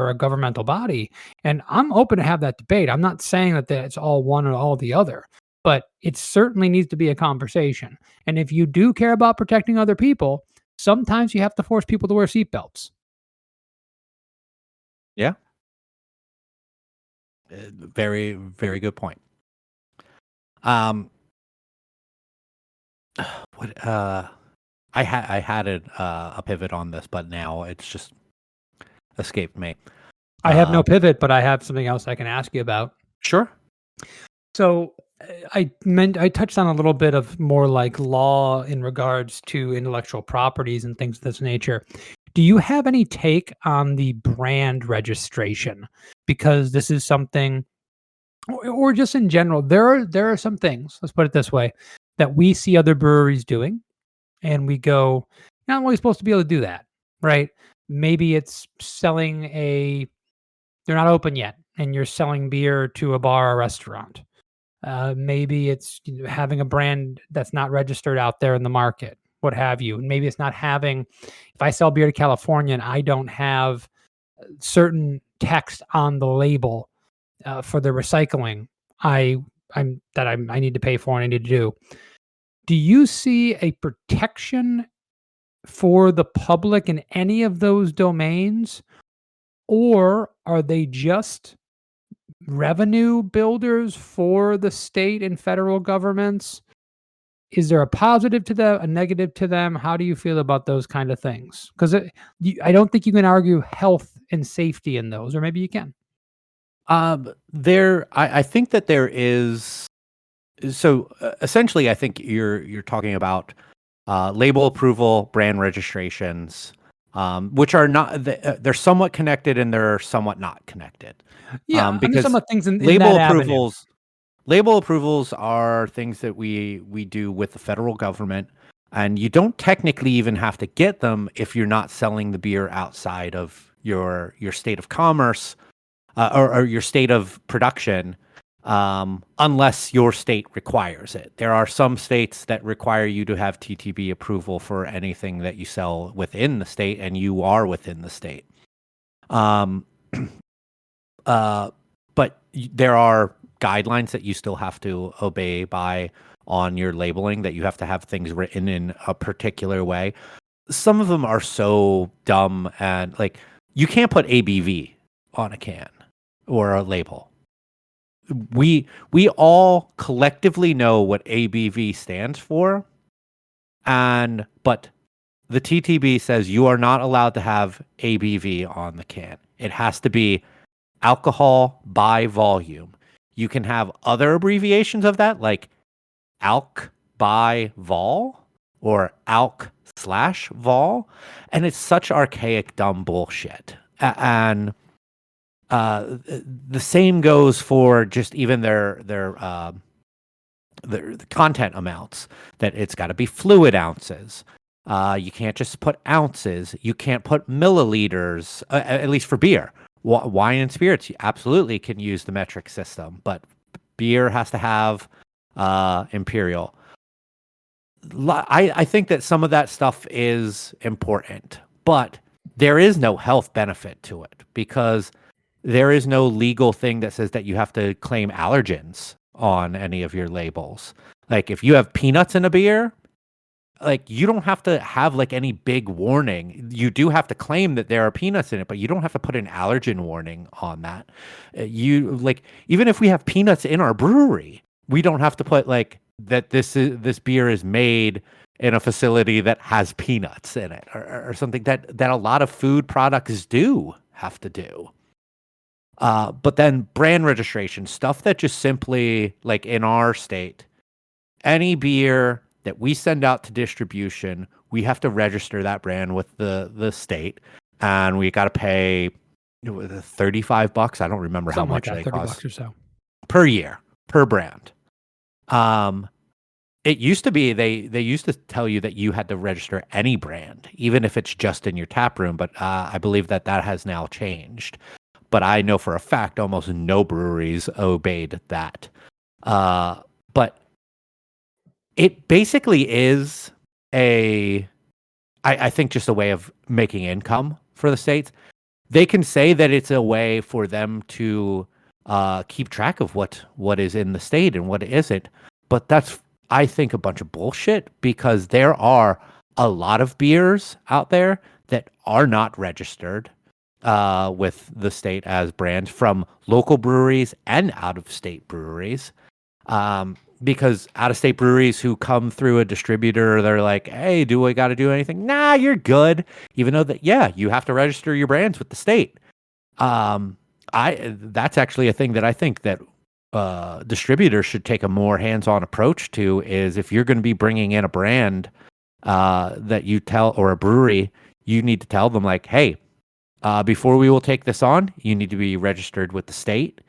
Speaker 3: a governmental body. And I'm open to have that debate. I'm not saying that it's all one or all the other, but it certainly needs to be a conversation. And if you do care about protecting other people, sometimes you have to force people to wear seatbelts.
Speaker 1: Yeah. Very, very good point. What I had a pivot on this, but now it's just escaped me.
Speaker 3: I have no pivot, but I have something else I can ask you about.
Speaker 1: Sure.
Speaker 3: So I touched on a little bit of more like law in regards to intellectual properties and things of this nature. Do you have any take on the brand registration? Because this is something, or just in general, there are some things, let's put it this way, that we see other breweries doing, and we go, you're not really supposed to be able to do that, right? Maybe it's they're not open yet, and you're selling beer to a bar or restaurant. Maybe it's having a brand that's not registered out there in the market, what have you. And maybe it's not having, if I sell beer to California and I don't have certain text on the label for the recycling I need to pay for and I need to do. Do you see a protection for the public in any of those domains, or are they just revenue builders for the state and federal governments? Is there a positive to them, a negative to them? How do you feel about those kind of things? Because I don't think you can argue health and safety in those, or maybe you can.
Speaker 1: I think that there is. So essentially, I think you're talking about label approval, brand registrations, which are not. They're somewhat connected and they're somewhat not connected.
Speaker 3: Yeah,
Speaker 1: because
Speaker 3: some of things in
Speaker 1: label
Speaker 3: that
Speaker 1: approvals.
Speaker 3: avenue.
Speaker 1: Label approvals are things that we do with the federal government, and you don't technically even have to get them if you're not selling the beer outside of your state of commerce or your state of production, unless your state requires it. There are some states that require you to have TTB approval for anything that you sell within the state, and you are within the state. But there are guidelines that you still have to obey by on your labeling, that you have to have things written in a particular way. Some of them are so dumb, and like you can't put ABV on a can or a label. We all collectively know what ABV stands for, but the TTB says you are not allowed to have ABV on the can. It has to be alcohol by volume. You can have other abbreviations of that, like alc by vol or alc/vol, and it's such archaic, dumb bullshit. And the same goes for just even their content amounts. That it's got to be fluid ounces. You can't just put ounces. You can't put milliliters. At least for beer. Wine and spirits, you absolutely can use the metric system, but beer has to have imperial. I think that some of that stuff is important, but there is no health benefit to it because there is no legal thing that says that you have to claim allergens on any of your labels. Like if you have peanuts in a beer, like you don't have to have like any big warning. You do have to claim that there are peanuts in it, but you don't have to put an allergen warning on that. You like even if we have peanuts in our brewery, we don't have to put like that this beer is made in a facility that has peanuts in it or something that a lot of food products do have to do. But then brand registration, stuff that just simply like in our state, any beer that we send out to distribution, we have to register that brand with the state, and we got to pay $35. I don't remember
Speaker 3: Something
Speaker 1: how much
Speaker 3: like
Speaker 1: they
Speaker 3: that, $30
Speaker 1: cost
Speaker 3: or so
Speaker 1: per year per brand. It used to be they used to tell you that you had to register any brand, even if it's just in your tap room. But I believe that has now changed. But I know for a fact almost no breweries obeyed that. But it basically is I think just a way of making income for the states. They can say that it's a way for them to keep track of what is in the state and what isn't. But that's, I think, a bunch of bullshit because there are a lot of beers out there that are not registered with the state as brands from local breweries and out-of-state breweries. Because out-of-state breweries who come through a distributor, they're like, hey, do I got to do anything? Nah, you're good. Even though that, yeah, you have to register your brands with the state. That's actually a thing that I think that distributors should take a more hands-on approach to is if you're going to be bringing in a brand that you tell, or a brewery, you need to tell them like, hey, before we will take this on, you need to be registered with the state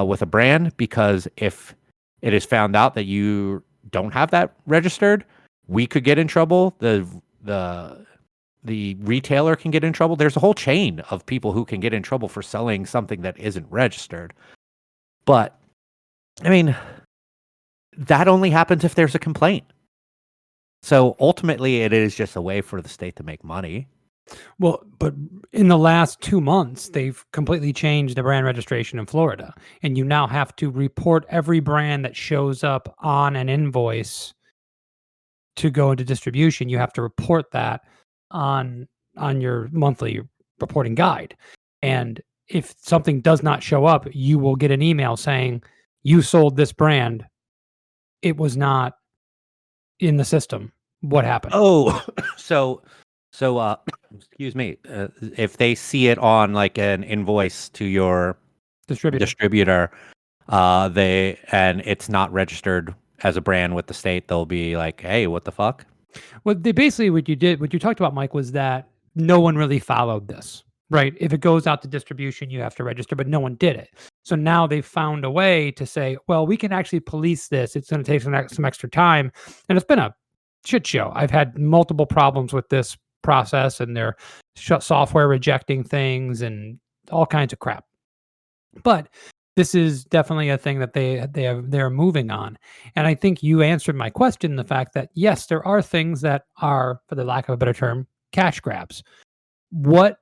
Speaker 1: with a brand, because if it is found out that you don't have that registered, we could get in trouble. The retailer can get in trouble. There's a whole chain of people who can get in trouble for selling something that isn't registered. But I mean, that only happens if there's a complaint. So ultimately, it is just a way for the state to make money.
Speaker 3: Well, but in the last 2 months, they've completely changed the brand registration in Florida, and you now have to report every brand that shows up on an invoice to go into distribution. You have to report that on your monthly reporting guide. And if something does not show up, you will get an email saying you sold this brand. It was not in the system. What happened?
Speaker 1: Oh, so excuse me. If they see it on like an invoice to your distributor, and it's not registered as a brand with the state, they'll be like, hey, what the fuck?
Speaker 3: Well, they basically what you talked about, Mike, was that no one really followed this, right? If it goes out to distribution, you have to register, but no one did it. So now they've found a way to say, well, we can actually police this. It's going to take some extra time, and it's been a shit show. I've had multiple problems with this process, and their software rejecting things and all kinds of crap. But this is definitely a thing that they're moving on. And I think you answered my question, the fact that yes, there are things that are, for the lack of a better term, cash grabs. What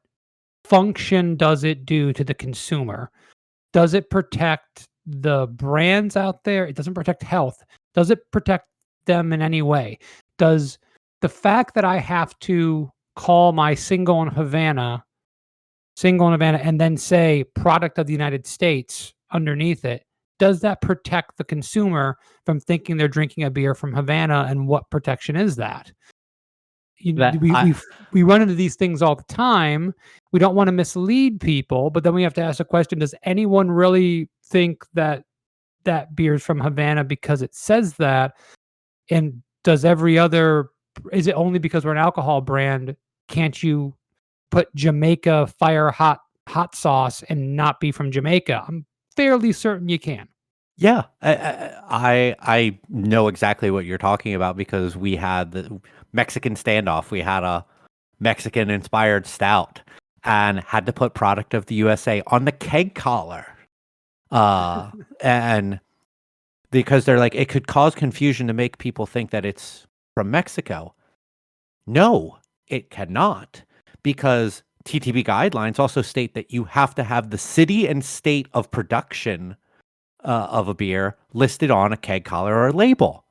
Speaker 3: function does it do to the consumer Does it protect the brands out there? It doesn't protect health. Does it protect them in any way? Does the fact that I have to call my single in Havana, and then say product of the United States underneath it, does that protect the consumer from thinking they're drinking a beer from Havana? And what protection is that?
Speaker 1: That
Speaker 3: We
Speaker 1: I
Speaker 3: we run into these things all the time. We don't want to mislead people, but then we have to ask the question: does anyone really think that that beer is from Havana because it says that? And does every other? Is it only because we're an alcohol brand? Can't you put Jamaica fire hot sauce and not be from Jamaica? I'm fairly certain you can.
Speaker 1: Yeah, I know exactly what you're talking about because we had the Mexican standoff. We had a Mexican inspired stout and had to put product of the USA on the keg collar. And because they're like, it could cause confusion to make people think that it's from Mexico. No, it cannot, because TTB guidelines also state that you have to have the city and state of production of a beer listed on a keg collar or a label.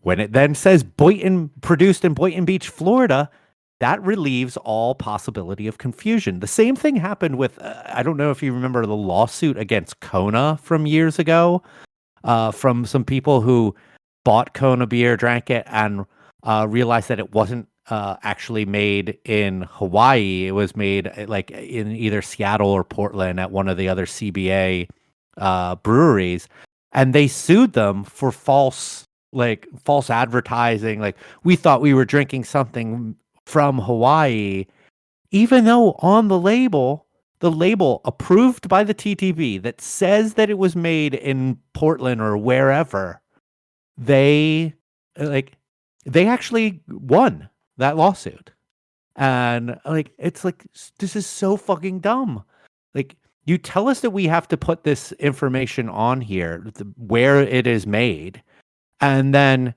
Speaker 1: When it then says produced in Boynton Beach, Florida, that relieves all possibility of confusion. The same thing happened with, I don't know if you remember the lawsuit against Kona from years ago, from some people who bought Kona beer, drank it, and realized that it wasn't actually made in Hawaii. It was made like in either Seattle or Portland at one of the other CBA breweries, and they sued them for false advertising. Like, we thought we were drinking something from Hawaii, even though on the label approved by the TTB that says that it was made in Portland or wherever, they like they actually won that lawsuit. And like, it's like, this is so fucking dumb. Like, you tell us that we have to put this information on here, where it is made, and then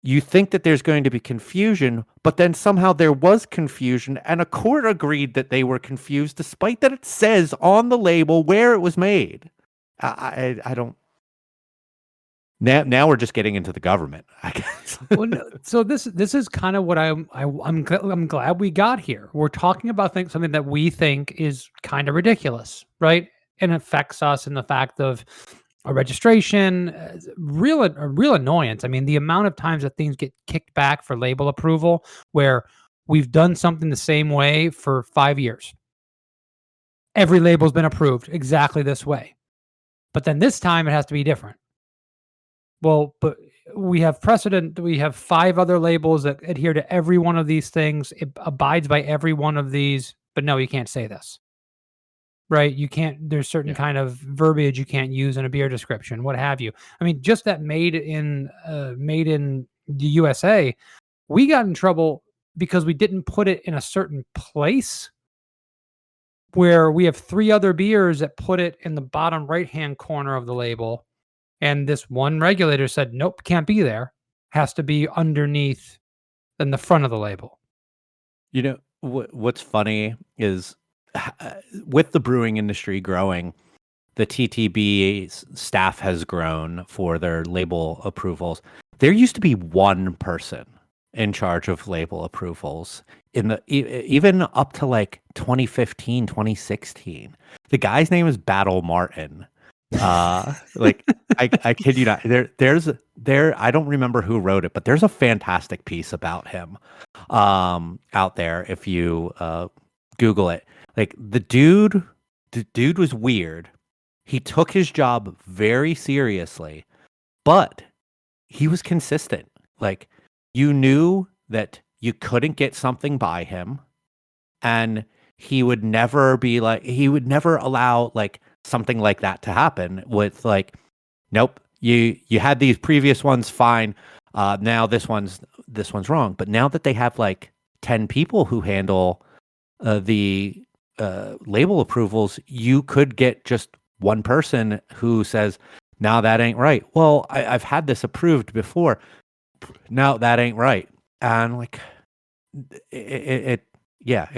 Speaker 1: you think that there's going to be confusion, but then somehow there was confusion, and a court agreed that they were confused, despite that it says on the label where it was made. I don't. Now we're just getting into the government, I guess.
Speaker 3: Well, no, so this is kind of what I'm glad we got here. We're talking about something that we think is kind of ridiculous, right? And affects us in the fact of a registration, a real annoyance. I mean, the amount of times that things get kicked back for label approval, where we've done something the same way for 5 years. Every label's been approved exactly this way, but then this time it has to be different. Well, but we have precedent. We have 5 other labels that adhere to every one of these things. It abides by every one of these, but no, you can't say this. Right? You can't. There's certain kind of verbiage you can't use in a beer description, what have you. I mean, just that made in the USA, we got in trouble because we didn't put it in a certain place, where we have 3 other beers that put it in the bottom right-hand corner of the label. And this one regulator said, nope, can't be there. Has to be underneath in the front of the label.
Speaker 1: You know, what's funny is, with the brewing industry growing, the TTB staff has grown for their label approvals. There used to be one person in charge of label approvals in the even up to like 2015, 2016. The guy's name is Battle Martin. Like, I kid you not. There I don't remember who wrote it, but there's a fantastic piece about him out there if you Google it. Like, the dude was weird. He took his job very seriously, but he was consistent. Like, you knew that you couldn't get something by him, and he would never allow like something like that to happen with like, nope, you had these previous ones fine. Now this one's wrong. But now that they have like 10 people who handle the label approvals, you could get just one person who says, "Now that ain't right." Well, I've had this approved before. No, that ain't right. And like, it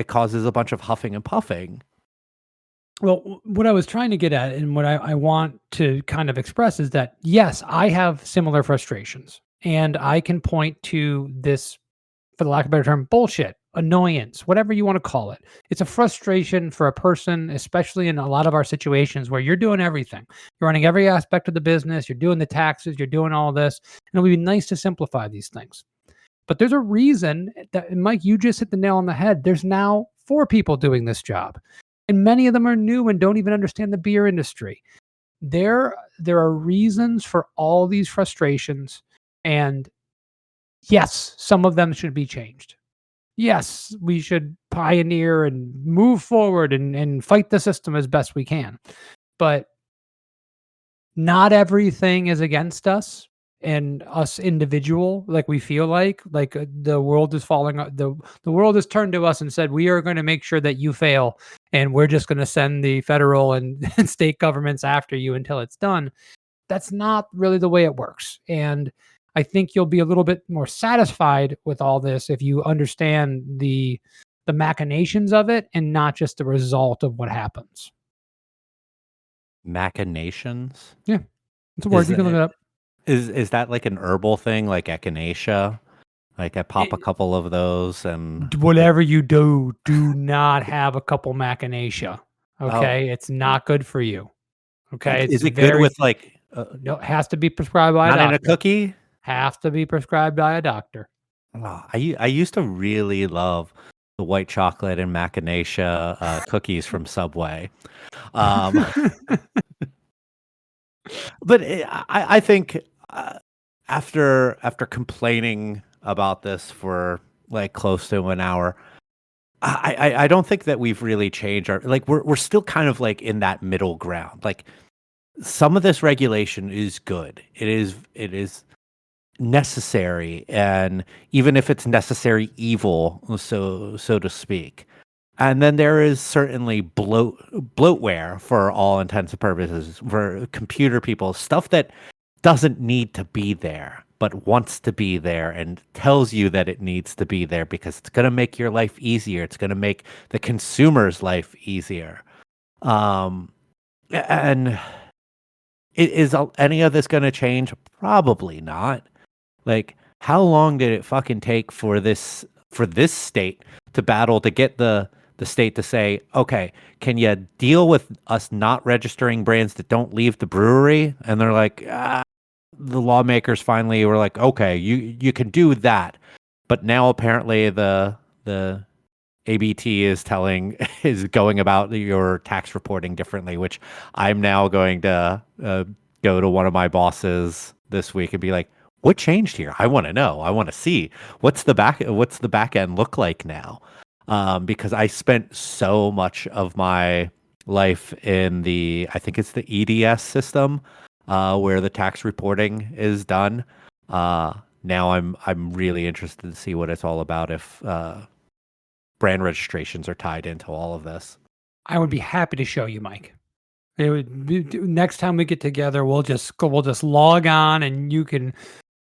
Speaker 1: causes a bunch of huffing and puffing.
Speaker 3: Well, what I was trying to get at and what I want to kind of express is that, yes, I have similar frustrations and I can point to this, for the lack of a better term, bullshit, annoyance, whatever you want to call it. It's a frustration for a person, especially in a lot of our situations where you're doing everything. You're running every aspect of the business, you're doing the taxes, you're doing all this. And it would be nice to simplify these things. But there's a reason that, and Mike, you just hit the nail on the head. There's now 4 people doing this job, and many of them are new and don't even understand the beer industry. There are reasons for all these frustrations, and yes, some of them should be changed. Yes, we should pioneer and move forward and fight the system as best we can. But not everything is against us and us individual like we feel like the world is falling the world has turned to us and said we are going to make sure that you fail, and we're just going to send the federal and, and state governments after you until it's done. That's not really the way it works, and I think you'll be a little bit more satisfied with all this if you understand the machinations of it and not just the result of what happens.
Speaker 1: Machinations?
Speaker 3: Yeah, it's a word,
Speaker 1: Is
Speaker 3: you can look it
Speaker 1: it
Speaker 3: up.
Speaker 1: is that like an herbal thing, like echinacea? Like I pop a couple of those and
Speaker 3: Whatever you do, do not have a couple machinacea.
Speaker 1: oh,
Speaker 3: Okay, it's not good for you. Okay, it's
Speaker 1: is it good
Speaker 3: very
Speaker 1: with like
Speaker 3: no, has to be prescribed by a
Speaker 1: not in a
Speaker 3: doctor.
Speaker 1: cookie?
Speaker 3: Has to be prescribed by a doctor.
Speaker 1: Oh, I used to really love the white chocolate and macadamia cookies from Subway. Um, but I think after complaining about this for like close to an hour, I don't think that we've really changed our like we're still kind of like in that middle ground. Like some of this regulation is good. It is necessary, and even if it's necessary evil, so to speak. And then there is certainly bloatware for all intents and purposes for computer people, stuff that doesn't need to be there but wants to be there and tells you that it needs to be there because it's going to make your life easier. It's going to make the consumer's life easier. Um, and any of this going to change? Probably not. Like, how long did it fucking take for this state to battle to get the state to say, okay, can you deal with us not registering brands that don't leave the brewery? And they're like, the lawmakers finally were like, okay, you can do that. But now apparently the ABT is telling is going about your tax reporting differently, which I'm now going to go to one of my bosses this week and be like, what changed here? I want to know. I want to see what's the back end look like now, because I spent so much of my life in I think it's the EDS system, where the tax reporting is done. Now I'm really interested to see what it's all about if brand registrations are tied into all of this.
Speaker 3: I would be happy to show you, Mike. It would be, next time we get together, we'll just log on and you can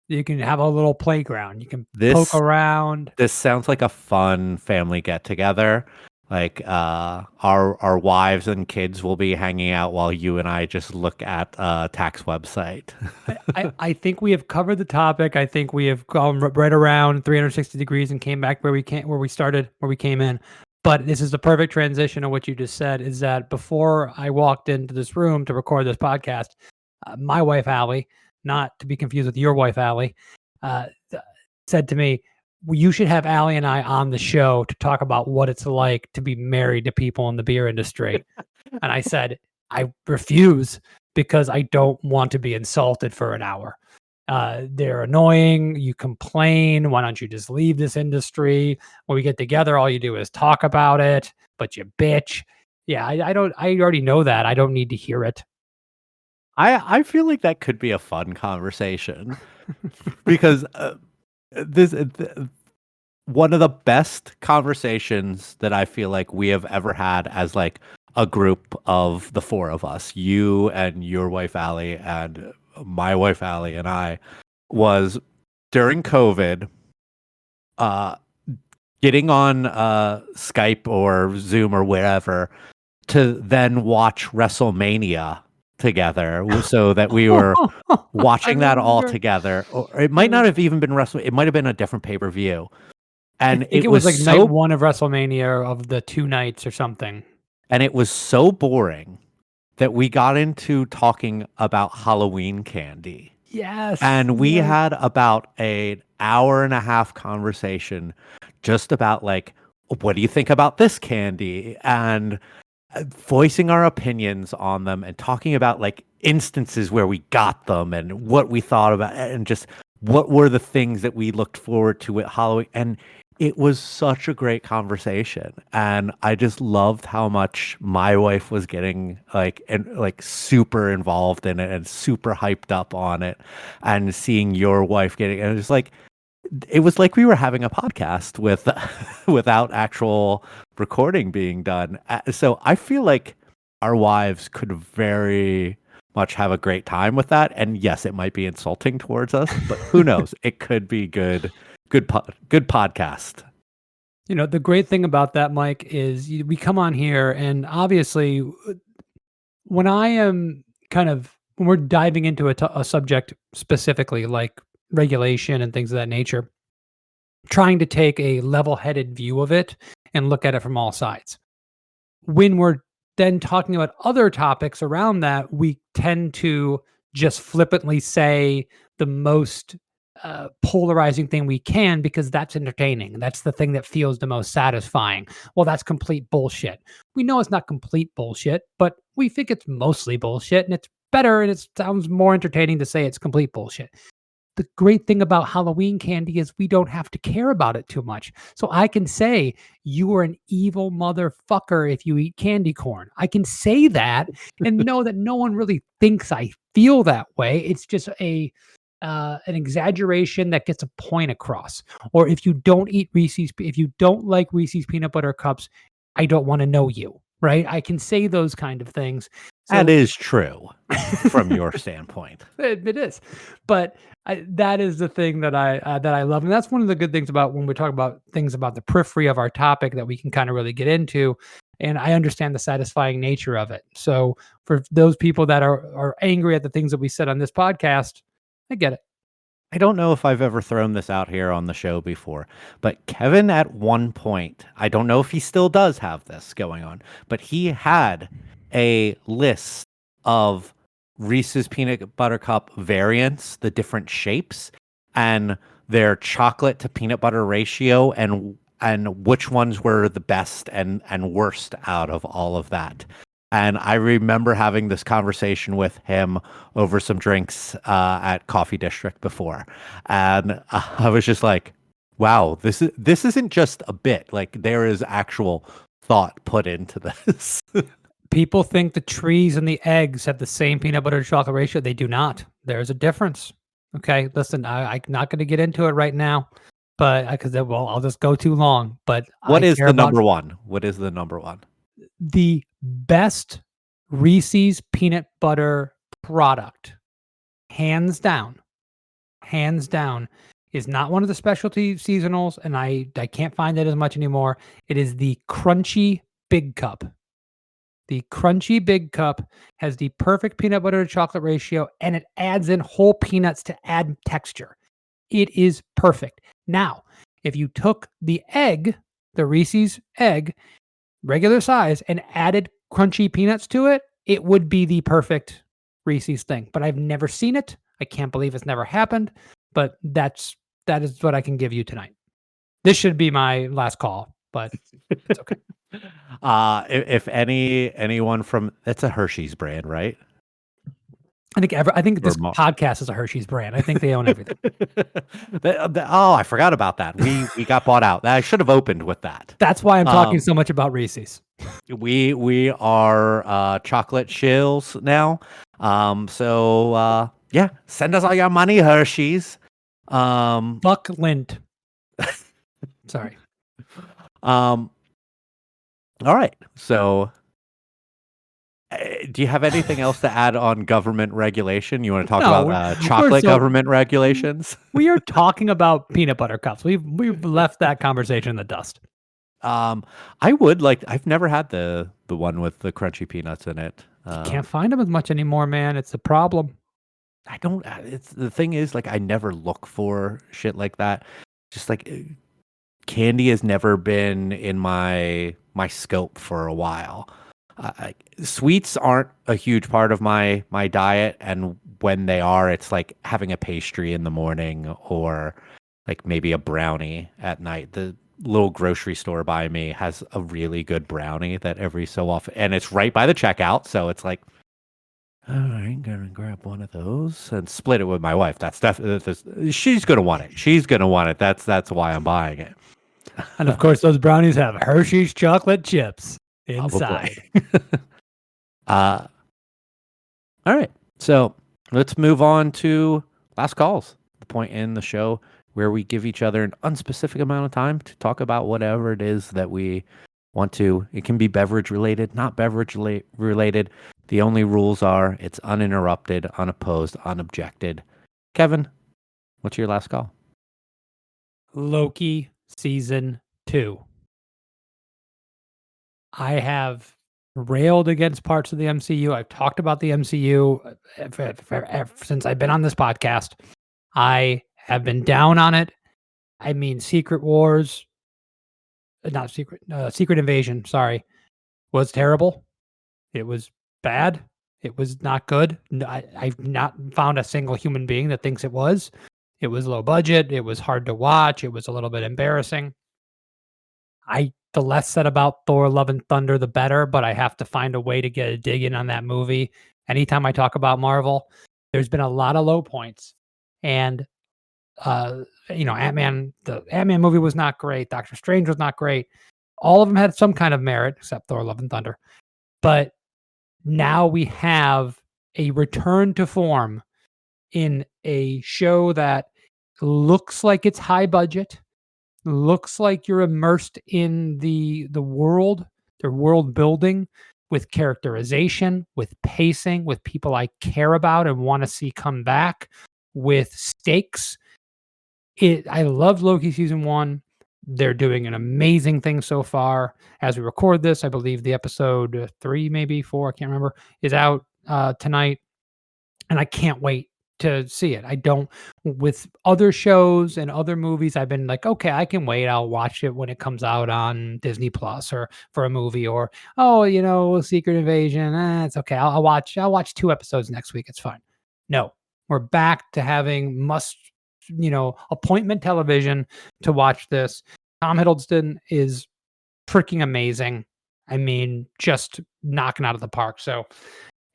Speaker 3: have a little playground. You can poke
Speaker 1: This
Speaker 3: around.
Speaker 1: this sounds like a fun family get together. Like our wives and kids will be hanging out while you and I just look at a tax website.
Speaker 3: I think we have covered the topic. I think we have gone right around 360 degrees and came back where we started, where we came in. But this is the perfect transition of what you just said, is that before I walked into this room to record this podcast, my wife, Allie, not to be confused with your wife, Allie, said to me, "Well, you should have Allie and I on the show to talk about what it's like to be married to people in the beer industry." And I said, I refuse because I don't want to be insulted for an hour. They're annoying. You complain. Why don't you just leave this industry? When we get together, all you do is talk about it, but you bitch. Yeah, I don't, I already know that. I don't need to hear it.
Speaker 1: I feel like that could be a fun conversation because this one of the best conversations that I feel like we have ever had as like a group of the four of us, you and your wife Allie and my wife Allie and I, was during COVID, uh, getting on Skype or Zoom or wherever to then watch WrestleMania together so that we were watching that all together. Or it might not have even been WrestleMania. It might have been a different pay-per-view. And
Speaker 3: I think
Speaker 1: it
Speaker 3: was
Speaker 1: was
Speaker 3: like
Speaker 1: so
Speaker 3: night one of WrestleMania of the 2 nights or something.
Speaker 1: and it was so boring that we got into talking about Halloween candy.
Speaker 3: Yes.
Speaker 1: And we
Speaker 3: yes.
Speaker 1: had about an hour and a half conversation just about like, what do you think about this candy? And voicing our opinions on them and talking about like instances where we got them and what we thought about and just what were the things that we looked forward to at Halloween. And it was such a great conversation. And I just loved how much my wife was getting like super involved in it and super hyped up on it, and seeing your wife getting, and it was like we were having a podcast with without actual recording being done. So I feel like our wives could very much have a great time with that. And yes, it might be insulting towards us, but who knows? It could be good podcast.
Speaker 3: You know, the great thing about that, Mike, is we come on here, and obviously, when I am when we're diving into a subject specifically like regulation and things of that nature, trying to take a level-headed view of it and look at it from all sides. When we're then talking about other topics around that, we tend to just flippantly say the most polarizing thing we can because that's entertaining. That's the thing that feels the most satisfying. Well, that's complete bullshit. We know it's not complete bullshit, but we think it's mostly bullshit, and it's better and it sounds more entertaining to say it's complete bullshit. The great thing about Halloween candy is we don't have to care about it too much. So I can say, you are an evil motherfucker if you eat candy corn. I can say that and know that no one really thinks I feel that way. It's just an exaggeration that gets a point across. Or if you don't like Reese's peanut butter cups, I don't want to know you, right? I can say those kind of things. So,
Speaker 1: that is true from your standpoint.
Speaker 3: It is, but that is the thing that I love, and that's one of the good things about when we talk about things about the periphery of our topic that we can kind of really get into. And I understand the satisfying nature of it. So for those people that are angry at the things that we said on this podcast, I get it.
Speaker 1: I don't know if I've ever thrown this out here on the show before, but Kevin at one point, I don't know if he still does have this going on, but he had a list of Reese's peanut butter cup variants, the different shapes, and their chocolate to peanut butter ratio, and which ones were the best and worst out of all of that. And I remember having this conversation with him over some drinks at Coffee District before, and I was just like, "Wow, this isn't just a bit. Like there is actual thought put into this."
Speaker 3: People think the trees and the eggs have the same peanut butter to chocolate ratio. They do not. There's a difference. Okay, listen, I'm not going to get into it right now, but because I'll just go too long. But
Speaker 1: what is the number one? What is the number one?
Speaker 3: The best Reese's peanut butter product, hands down, is not one of the specialty seasonals, and I can't find it as much anymore. It is the Crunchy Big Cup. The Crunchy Big Cup has the perfect peanut butter to chocolate ratio, and it adds in whole peanuts to add texture. It is perfect. Now, if you took the egg, the Reese's egg, regular size, and added crunchy peanuts to it, it would be the perfect Reese's thing. But I've never seen it. I can't believe it's never happened. But that is what I can give you tonight. This should be my last call, but it's okay.
Speaker 1: If anyone from, it's a Hershey's brand, right?
Speaker 3: I think this podcast is a Hershey's brand. I think they own everything.
Speaker 1: Oh, I forgot about that. We got bought out. I should have opened with that.
Speaker 3: That's why I'm talking so much about Reese's.
Speaker 1: We are chocolate shills now. So yeah, send us all your money, Hershey's.
Speaker 3: Buck Lint. Sorry.
Speaker 1: All right. So do you have anything else to add on government regulation? You want to talk about chocolate government regulations?
Speaker 3: We are talking about peanut butter cups. We've left that conversation in the dust.
Speaker 1: I would like. I've never had the one with the crunchy peanuts in it.
Speaker 3: You can't find them as much anymore, man. It's a problem.
Speaker 1: I don't. It's the thing is like I never look for shit like that. Just like candy has never been in my scope for a while. Sweets aren't a huge part of my diet, and when they are, it's like having a pastry in the morning or like maybe a brownie at night. The little grocery store by me has a really good brownie that every so often, and it's right by the checkout, so it's like, oh, I ain't gonna grab one of those and split it with my wife. That's definitely she's gonna want it. She's gonna want it. That's why I'm buying it.
Speaker 3: And of course, those brownies have Hershey's chocolate chips
Speaker 1: Probably.
Speaker 3: inside.
Speaker 1: uh, all right. So let's move on to last calls, the point in the show where we give each other an unspecific amount of time to talk about whatever it is that we want to. It can be beverage related, not beverage related. The only rules are it's uninterrupted, unopposed, unobjected. Kevin, what's your last call?
Speaker 3: Loki season 2. I have railed against parts of the MCU. I've talked about the MCU since I've been on this podcast. I have been down on it. I mean, Secret Wars, not Secret, Secret Invasion, sorry, was terrible. It was bad. It was not good. I've not found a single human being that thinks it was. It was low budget. It was hard to watch. It was a little bit embarrassing. The less said about Thor: Love and Thunder, the better. But I have to find a way to get a dig in on that movie. Anytime I talk about Marvel, there's been a lot of low points, and Ant-Man. The Ant-Man movie was not great. Doctor Strange was not great. All of them had some kind of merit, except Thor: Love and Thunder. But now we have a return to form in a show that looks like it's high budget, looks like you're immersed in the world, their world building with characterization, with pacing, with people I care about and want to see come back, with stakes. I loved Loki season 1. They're doing an amazing thing so far. As we record this, I believe the episode 3, maybe 4, I can't remember, is out tonight, and I can't wait to see it. I don't with other shows and other movies, I've been like, okay, I can wait. I'll watch it when it comes out on Disney Plus or for a movie, or Secret Invasion. It's okay. I'll watch 2 episodes next week. It's fine. No, we're back to having appointment television to watch this. Tom Hiddleston is freaking amazing. I mean, just knocking out of the park. So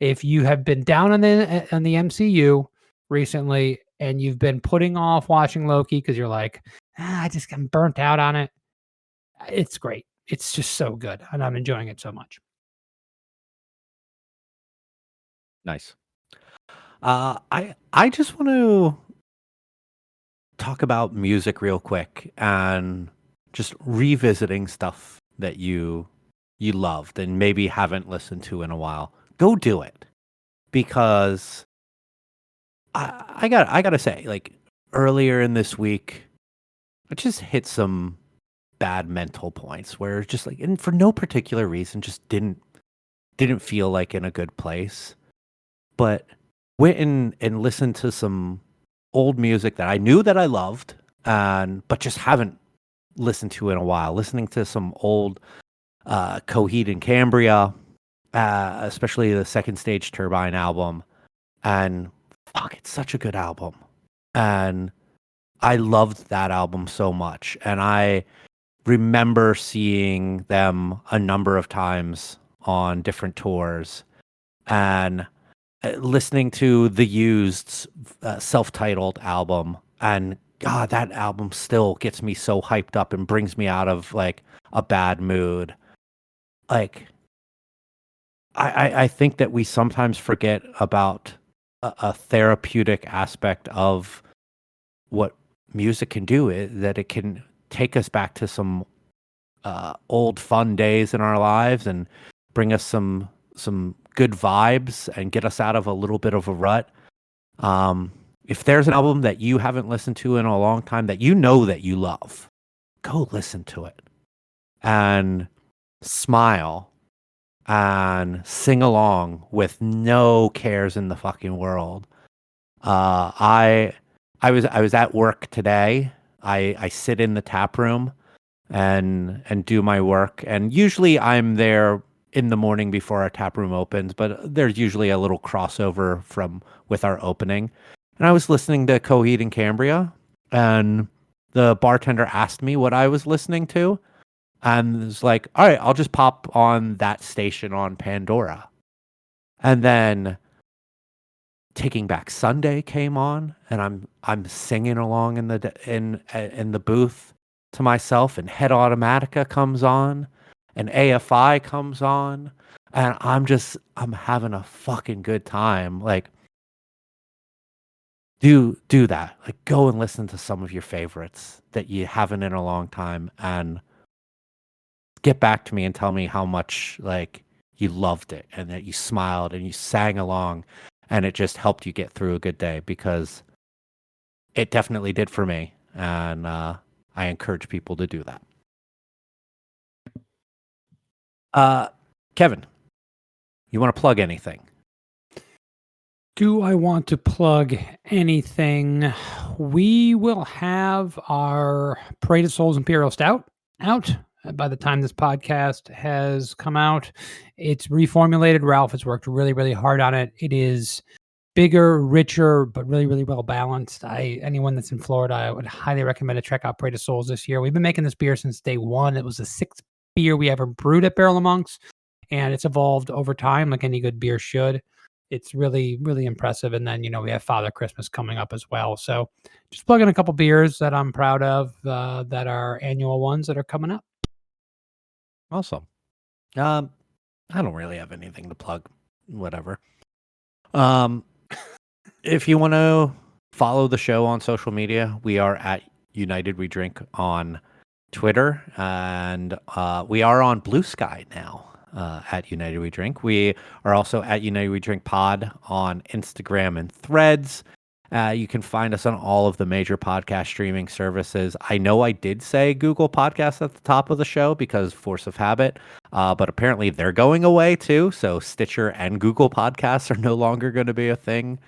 Speaker 3: if you have been down on the MCU recently and you've been putting off watching Loki because you're like, I just got burnt out on it, it's great. It's just so good, and I'm enjoying it so much.
Speaker 1: Nice. I just want to talk about music real quick and just revisiting stuff that you loved and maybe haven't listened to in a while. Go do it, because I gotta say, like earlier in this week, I just hit some bad mental points where it's just like, and for no particular reason, just didn't feel like in a good place. But went and listened to some old music that I knew that I loved, but just haven't listened to in a while. Listening to some old Coheed and Cambria, especially the Second Stage Turbine album, and fuck, it's such a good album, and I loved that album so much, and I remember seeing them a number of times on different tours, and listening to the Used's self-titled album, and God, that album still gets me so hyped up and brings me out of like a bad mood. Like, I think that we sometimes forget about a therapeutic aspect of what music can do. That it can take us back to some old fun days in our lives and bring us some good vibes and get us out of a little bit of a rut. If there's an album that you haven't listened to in a long time that you know that you love, go listen to it. and smile and sing along with no cares in the fucking world. Uh, I I was at work today. I sit in the tap room and do my work, and usually I'm there in the morning before our tap room opens, but there's usually a little crossover from with our opening. And I was listening to Coheed and Cambria, and the bartender asked me what I was listening to, and was like, "All right, I'll just pop on that station on Pandora." And then Taking Back Sunday came on, and I'm singing along in in the booth to myself, and Head Automatica comes on, and AFI comes on, and I'm having a fucking good time. Like, do that. Like, go and listen to some of your favorites that you haven't in a long time, and get back to me and tell me how much like you loved it and that you smiled and you sang along, and it just helped you get through a good day, because it definitely did for me, and I encourage people to do that. Uh, Kevin, you want to plug anything?
Speaker 3: Do I want to plug anything? We will have our Parade of Souls Imperial Stout out by the time this podcast has come out. It's reformulated. Ralph has worked really, really hard on it. It is bigger, richer, but really, really well balanced. Anyone that's in Florida, I would highly recommend to check out Parade of Souls this year. We've been making this beer since day one. It was the sixth beer we ever brewed at Barrel of Monks, and it's evolved over time like any good beer should. It's really, really impressive. And then, we have Father Christmas coming up as well. So just plug in a couple beers that I'm proud of, that are annual ones that are coming up.
Speaker 1: Awesome. I don't really have anything to plug. Whatever. Um, if you want to follow the show on social media, we are at United We Drink on Twitter, and we are on Blue Sky now. At United We Drink. We are also at United We Drink Pod on Instagram and Threads. You can find us on all of the major podcast streaming services. I know I did say Google Podcasts at the top of the show because force of habit, but apparently they're going away too. So Stitcher and Google Podcasts are no longer going to be a thing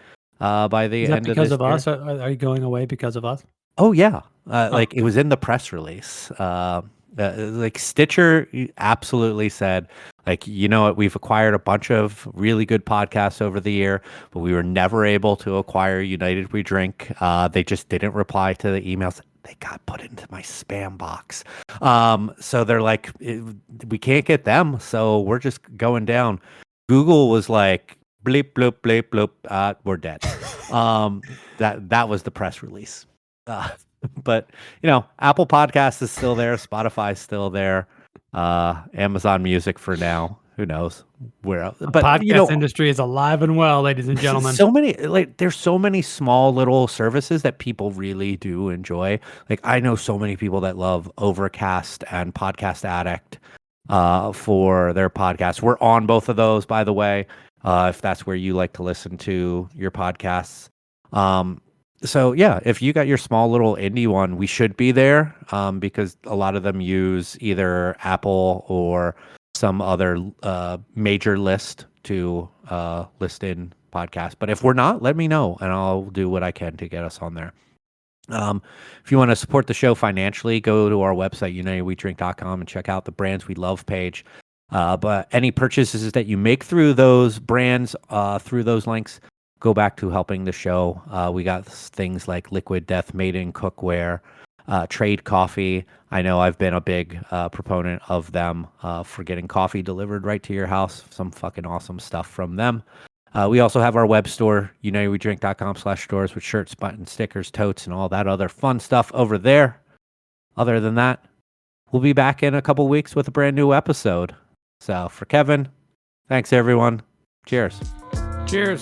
Speaker 1: by the
Speaker 3: Is that
Speaker 1: end of
Speaker 3: because
Speaker 1: this
Speaker 3: of
Speaker 1: year.
Speaker 3: us? Are you going away because of us?
Speaker 1: Oh yeah, like it was in the press release. Like Stitcher absolutely said, like, we've acquired a bunch of really good podcasts over the year, but we were never able to acquire United We Drink. They just didn't reply to the emails. They got put into my spam box. So they're like, we can't get them, so we're just going down. Google was like, bleep bloop bleep bloop, we're dead. That was the press release. But Apple Podcasts is still there, Spotify's still there, Amazon Music for now. Who knows where? But
Speaker 3: podcast industry is alive and well, ladies and gentlemen.
Speaker 1: So many, there's so many small little services that people really do enjoy. Like, I know so many people that love Overcast and Podcast Addict for their podcasts. We're on both of those, by the way, if that's where you like to listen to your podcasts. So yeah, if you got your small little indie one, we should be there, because a lot of them use either Apple or some other major list to list in podcasts. But if we're not, let me know, and I'll do what I can to get us on there. If you want to support the show financially, go to our website, unitedwedrink.com, and check out the Brands We Love page. But any purchases that you make through those brands, through those links, go back to helping the show. We got things like Liquid Death Made in Cookware, Trade Coffee. I know I've been a big proponent of them for getting coffee delivered right to your house. Some fucking awesome stuff from them. We also have our web store, unitedwedrink.com/stores, with shirts, buttons, stickers, totes, and all that other fun stuff over there. Other than that, we'll be back in a couple weeks with a brand new episode. So for Kevin, thanks everyone. Cheers.
Speaker 3: Cheers.